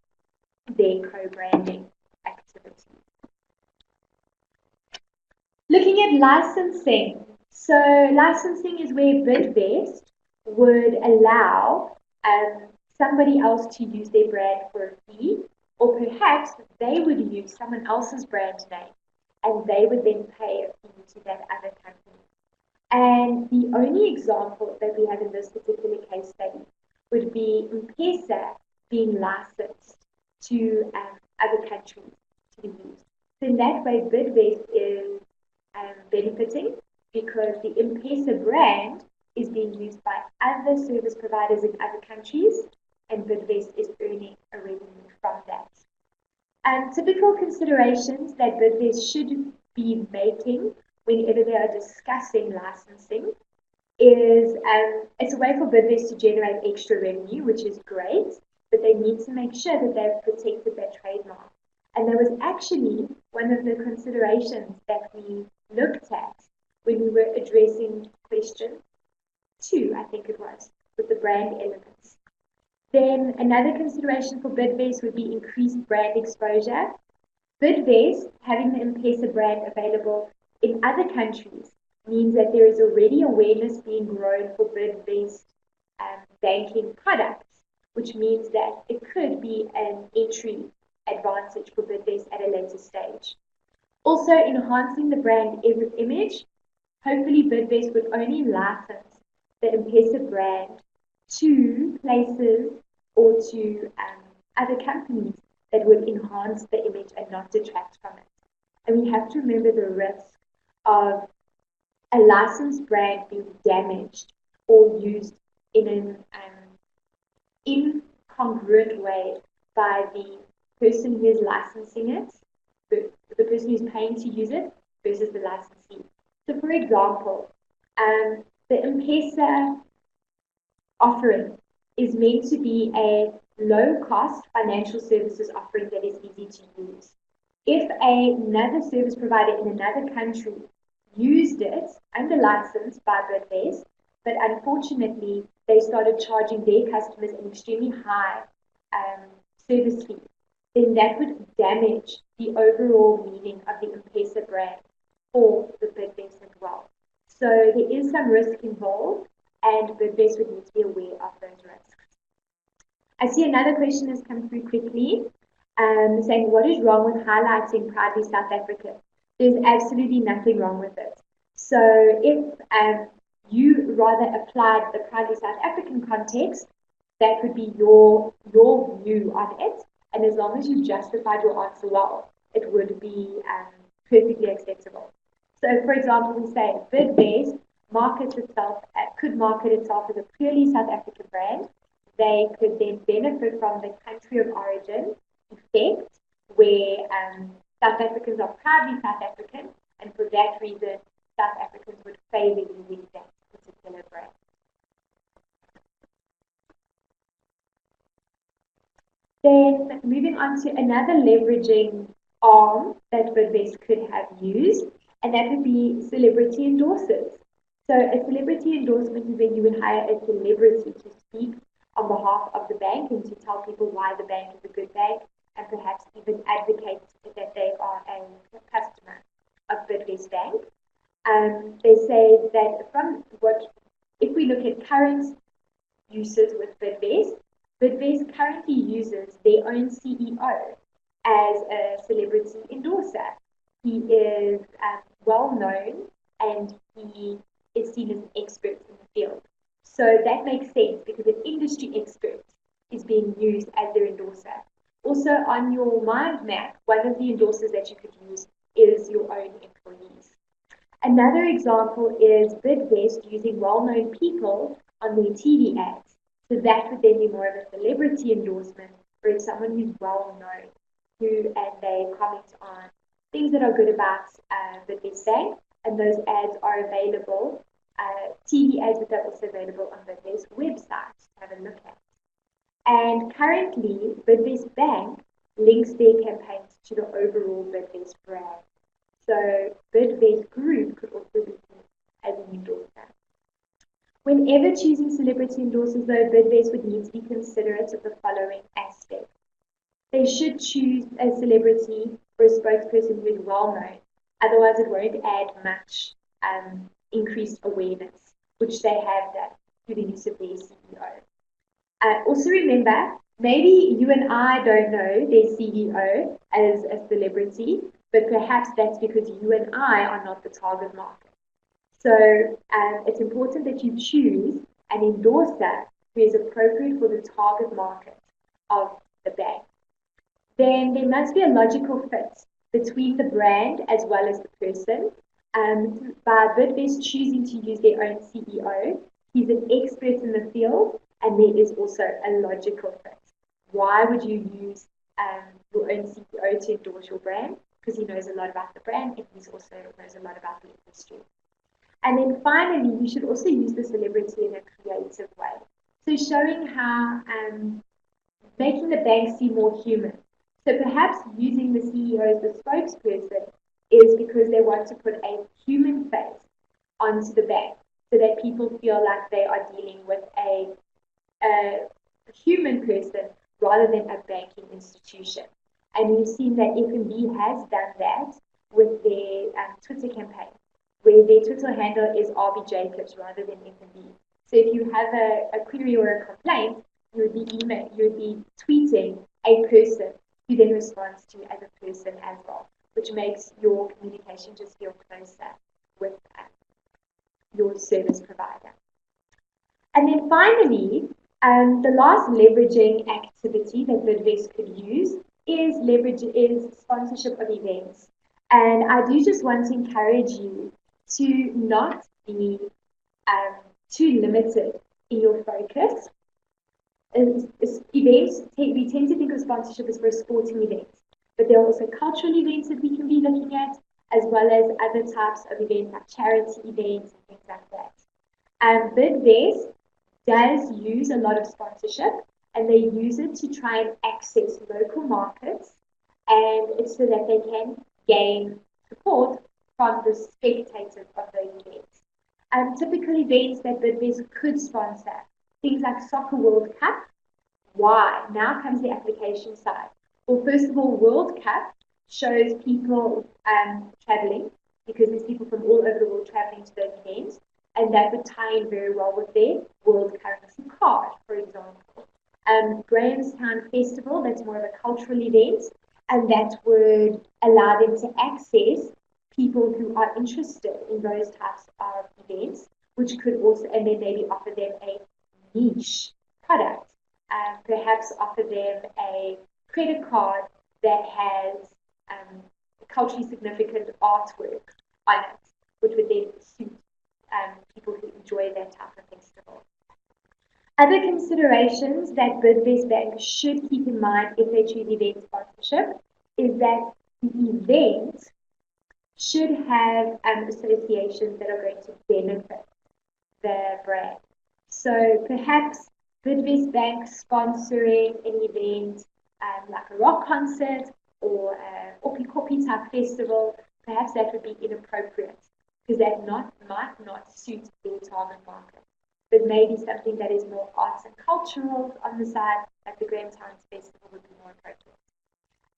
their co-branding activities. Looking at licensing. So licensing is where Bidvest would allow somebody else to use their brand for a fee, or perhaps they would use someone else's brand name and they would then pay a fee to that other company. And the only example that we have in this particular case study would be M-Pesa being licensed to other countries to be used. So in that way, Bidvest is benefiting, because the M-Pesa brand is being used by other service providers in other countries, and Bidvest is earning a revenue from that. Typical considerations that Bidvest should be making whenever they are discussing licensing is it's a way for Bidvest to generate extra revenue, which is great, but they need to make sure that they've protected their trademark. And that was actually one of the considerations that we looked at when we were addressing question 2, I think it was, with the brand elements. Then another consideration for Bidvest would be increased brand exposure. Bidvest, having the M-Pesa brand available in other countries, means that there is already awareness being grown for Bidvest banking products, which means that it could be an entry advantage for Bidvest at a later stage. Also, enhancing the brand image. Hopefully, Bidvest would only license the M-Pesa brand to places or to other companies that would enhance the image and not detract from it. And we have to remember the risk of a licensed brand being damaged or used in an incongruent way by the person who is licensing it, the person who's paying to use it, versus the licensee. So for example, The M-Pesa offering is meant to be a low-cost financial services offering that is easy to use. If another service provider in another country used it under license by Bidvest, but unfortunately they started charging their customers an extremely high service fee, then that would damage the overall meaning of the M-Pesa brand for the Bidvest as well. So there is some risk involved, and Bidvest would need to be aware of those risks. I see another question has come through quickly, saying, what is wrong with highlighting Proudly South Africa? There's absolutely nothing wrong with it. So if you rather applied the Proudly South African context, that would be your view on it. And as long as you justified your answer well, it would be perfectly acceptable. So, for example, we say Bidvest could market itself as a purely South African brand. They could then benefit from the country of origin effect, where South Africans are proudly South African, and for that reason, South Africans would favor using that particular brand. Then moving on to another leveraging arm that Bidvest could have used, and that would be celebrity endorsers. So a celebrity endorsement is when you would hire a celebrity to speak on behalf of the bank and to tell people why the bank is a good bank, and perhaps even advocate that they are a customer of Bidvest Bank. They say that if we look at current uses with Bidvest, Bidvest currently uses their own CEO as a celebrity endorser. He is well known and he is seen as an expert in the field. So that makes sense because an industry expert is being used as their endorser. Also, on your mind map, one of the endorsers that you could use is your own employees. Another example is Bidvest using well-known people on their TV ads. So that would then be more of a celebrity endorsement, where it's someone who's well-known, and they comment on things that are good about Bidvest Bank, and those ads are available, TV ads, but they're also available on Bidvest website to have a look at. And currently, Bidvest Bank links their campaigns to the overall Bidvest brand. So Bidvest Group could also be seen as an endorser. Whenever choosing celebrity endorsers, though, Bidvest would need to be considerate of the following aspects. They should choose a celebrity or a spokesperson who is well known, otherwise it won't add much increased awareness, which they have done through the use of their CEO. Also remember, maybe you and I don't know their CEO as a celebrity, but perhaps that's because you and I are not the target market. So it's important that you choose an endorser who is appropriate for the target market of the bank. Then there must be a logical fit between the brand as well as the person. By Bidvest choosing to use their own CEO, he's an expert in the field, and there is also a logical fit. Why would you use your own CEO to endorse your brand? Because he knows a lot about the brand, and he also knows a lot about the industry. And then finally, you should also use the celebrity in a creative way. So showing how making the bank seem more human. So perhaps using the CEO as the spokesperson is because they want to put a human face onto the bank so that people feel like they are dealing with a human person rather than a banking institution. And we've seen that F&B has done that with their Twitter campaign, where their Twitter handle is RB Jacobs rather than F&B. So if you have a query or a complaint, you would be tweeting a person who then responds to you as a person as well, which makes your communication just feel closer with your service provider. And then finally, the last leveraging activity that Bidvest could use is sponsorship of events. And I do just want to encourage you to not be too limited in your focus. Events, we tend to think of sponsorship as for sporting events, but there are also cultural events that we can be looking at, as well as other types of events like charity events and things like that. Bidvest does use a lot of sponsorship, and they use it to try and access local markets, and it's so that they can gain support from the spectators of those events. Typical events that Bidvest could sponsor, things like Soccer World Cup. Why? Now comes the application side. Well, first of all, World Cup shows people traveling, because there's people from all over the world traveling to those events, and that would tie in very well with their world currency card, for example. Grahamstown Festival, that's more of a cultural event, and that would allow them to access people who are interested in those types of events, which could also, and then maybe offer them a niche product. Perhaps offer them a credit card that has culturally significant artwork on it, which would then suit people who enjoy that type of festival. Other considerations that Bidvest Bank should keep in mind if they choose event sponsorship is that the event should have associations that are going to benefit the brand. So perhaps Bidvest Bank sponsoring an event like a rock concert or a Opi Kopi type festival, perhaps that would be inappropriate because that might not suit their target market. But maybe something that is more arts and cultural on the side, like the Grahamstown Festival, would be more appropriate.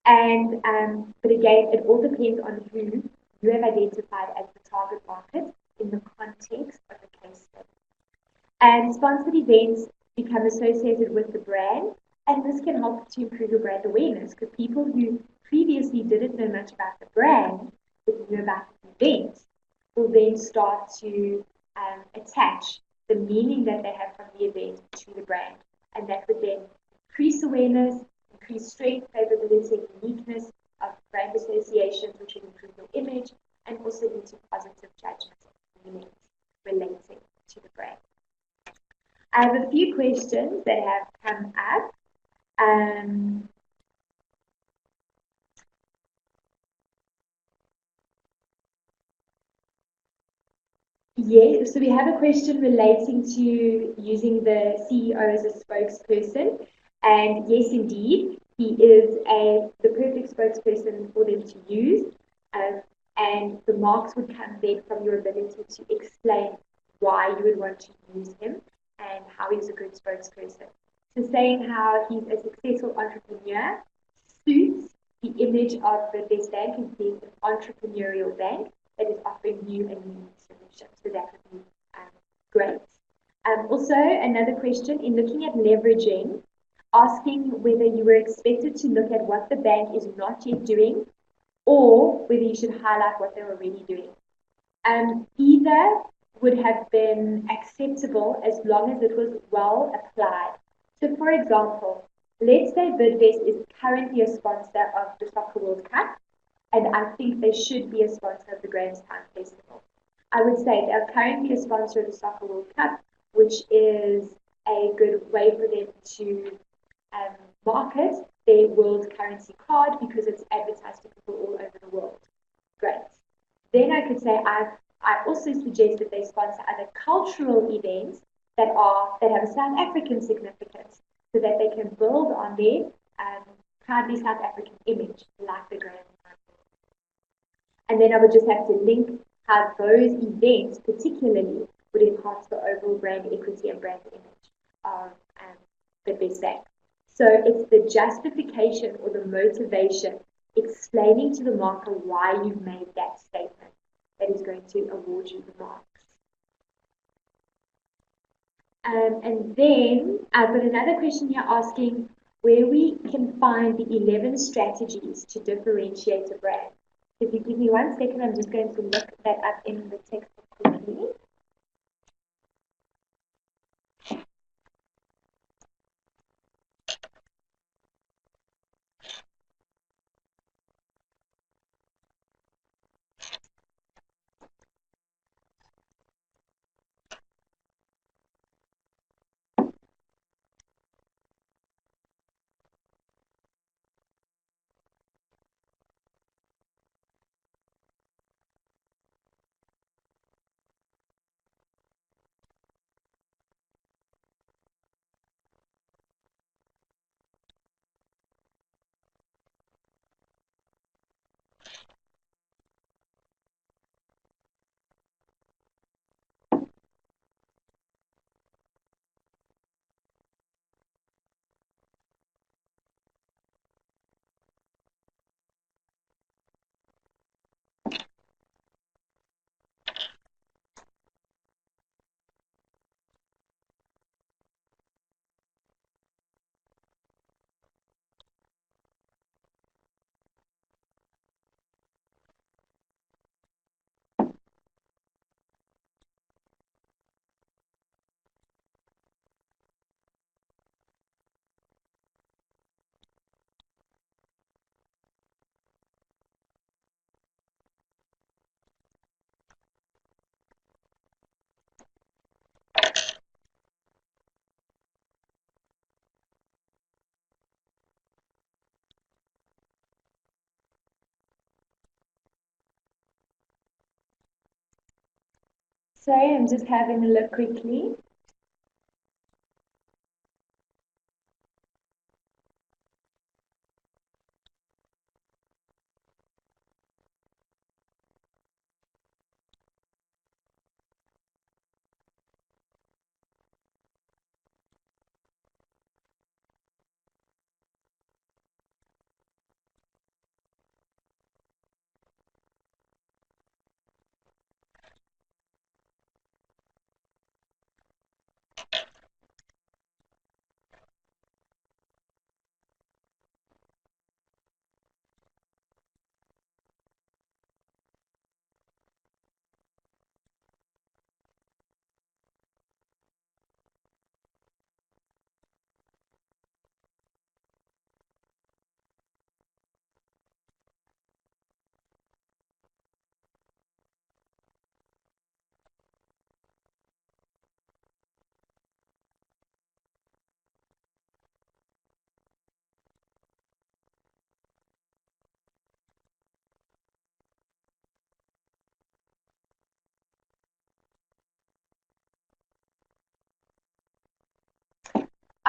And but again, it all depends on who you have identified as the target market in the context of the case study. And sponsored events become associated with the brand, and this can help to improve your brand awareness because people who previously didn't know much about the brand but knew about the event will then start to attach the meaning that they have from the event to the brand, and that would then increase awareness, increase strength, favorability, and uniqueness of brand associations, which would improve your image and also lead to positive judgment of meanings relating to the brand. I have a few questions that have come up. Yes, so we have a question relating to using the CEO as a spokesperson. And yes, indeed, he is the perfect spokesperson for them to use. And the marks would come then from your ability to explain why you would want to use him and how he's a good spokesperson. So saying how he's a successful entrepreneur suits the image of the Bidvest Bank as being an entrepreneurial bank that is offering you a unique solution. So that would be great. Also, another question in looking at leveraging, asking whether you were expected to look at what the bank is not yet doing or whether you should highlight what they're already doing. Either would have been acceptable as long as it was well applied. So, for example, let's say Bidvest is currently a sponsor of the Soccer World Cup, and I think they should be a sponsor of the Grahamstown Festival. I would say they're currently a sponsor of the Soccer World Cup, which is a good way for them to market their world currency card because it's advertised to people all over the world. Great. Then I could say I also suggest that they sponsor other cultural events that have a South African significance, so that they can build on their proudly South African image, like the Grahamstown. And then I would just have to link how those events particularly would enhance the overall brand equity and brand image of Bidvest Bank. So it's the justification or the motivation, explaining to the marker why you've made that statement that is going to award you the marks. And then I've got another question here asking where we can find the 11 strategies to differentiate a brand. If you give me 1 second, I'm just going to look that up in the textbook quickly. Sorry, I'm just having a look quickly.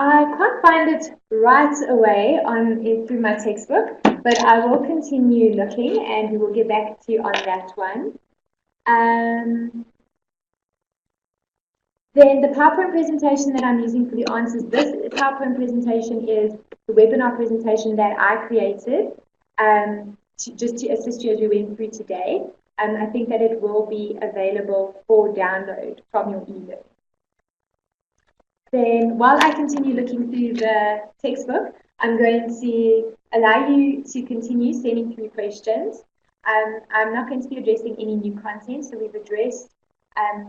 I can't find it right away through my textbook, but I will continue looking and we will get back to you on that one. Then the PowerPoint presentation that I'm using for the answers, this PowerPoint presentation is the webinar presentation that I created just to assist you as we went through today. I think that it will be available for download from your e-learning. Then while I continue looking through the textbook, I'm going to allow you to continue sending through questions. I'm not going to be addressing any new content, so we've addressed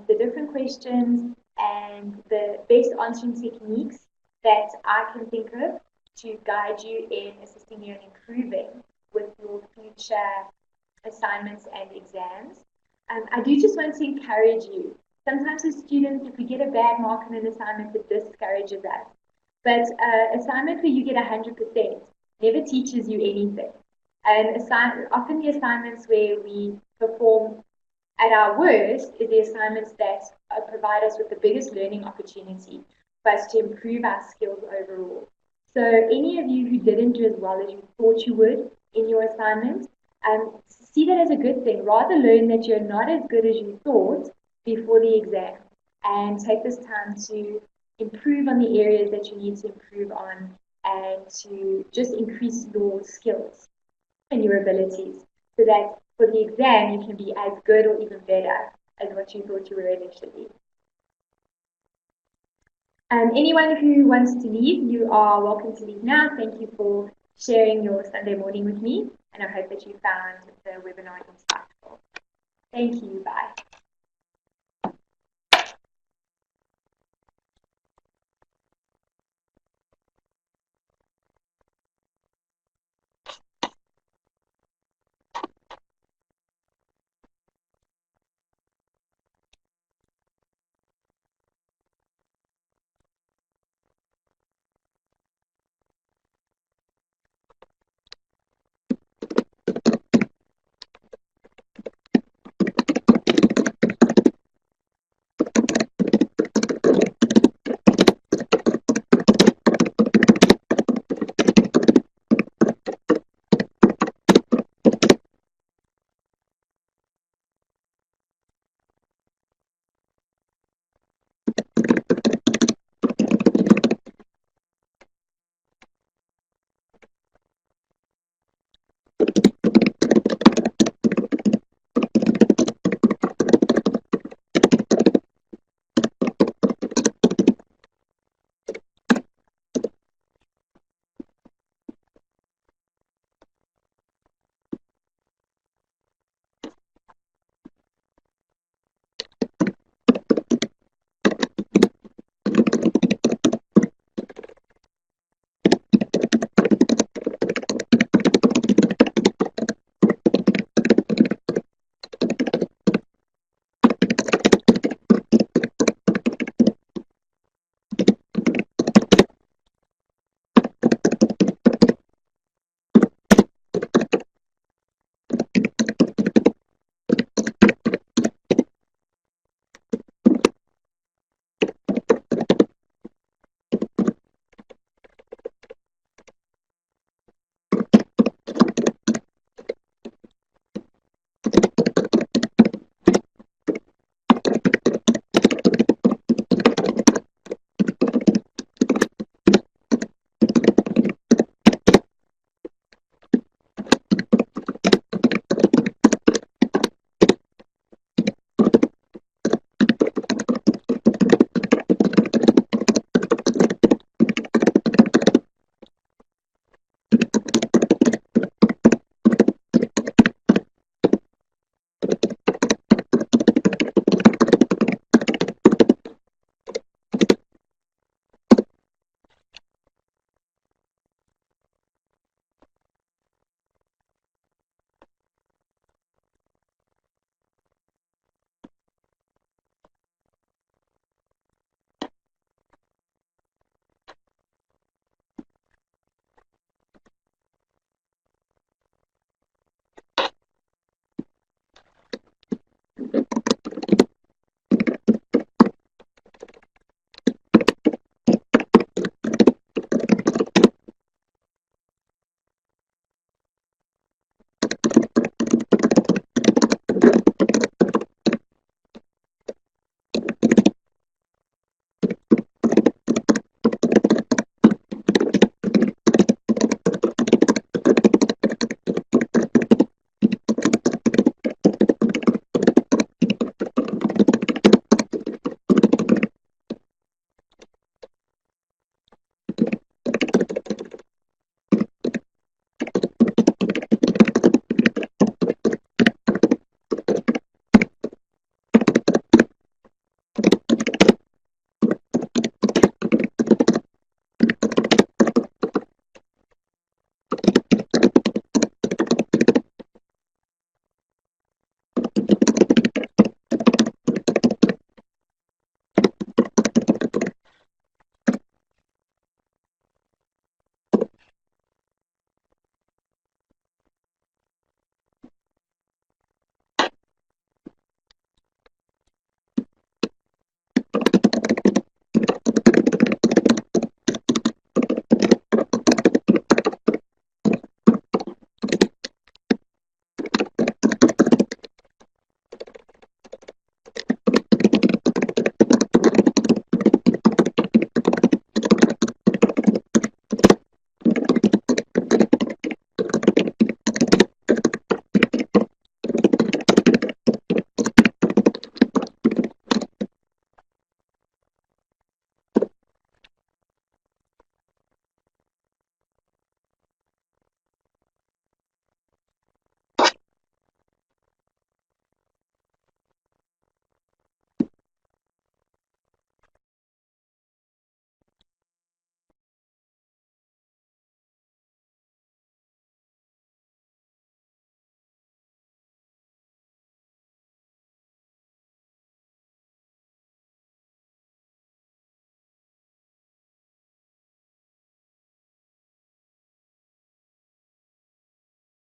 the different questions and the best answering techniques that I can think of to guide you in assisting you in improving with your future assignments and exams. I do just want to encourage you. Sometimes as students, if we get a bad mark on an assignment, it discourages us. But assignment where you get 100% never teaches you anything. And often the assignments where we perform at our worst is the assignments that provide us with the biggest learning opportunity for us to improve our skills overall. So any of you who didn't do as well as you thought you would in your assignment, see that as a good thing. Rather learn that you're not as good as you thought before the exam and take this time to improve on the areas that you need to improve on and to just increase your skills and your abilities so that for the exam you can be as good or even better as what you thought you were initially. Anyone who wants to leave, you are welcome to leave now. Thank you for sharing your Sunday morning with me, and I hope that you found the webinar insightful. Thank you. Bye.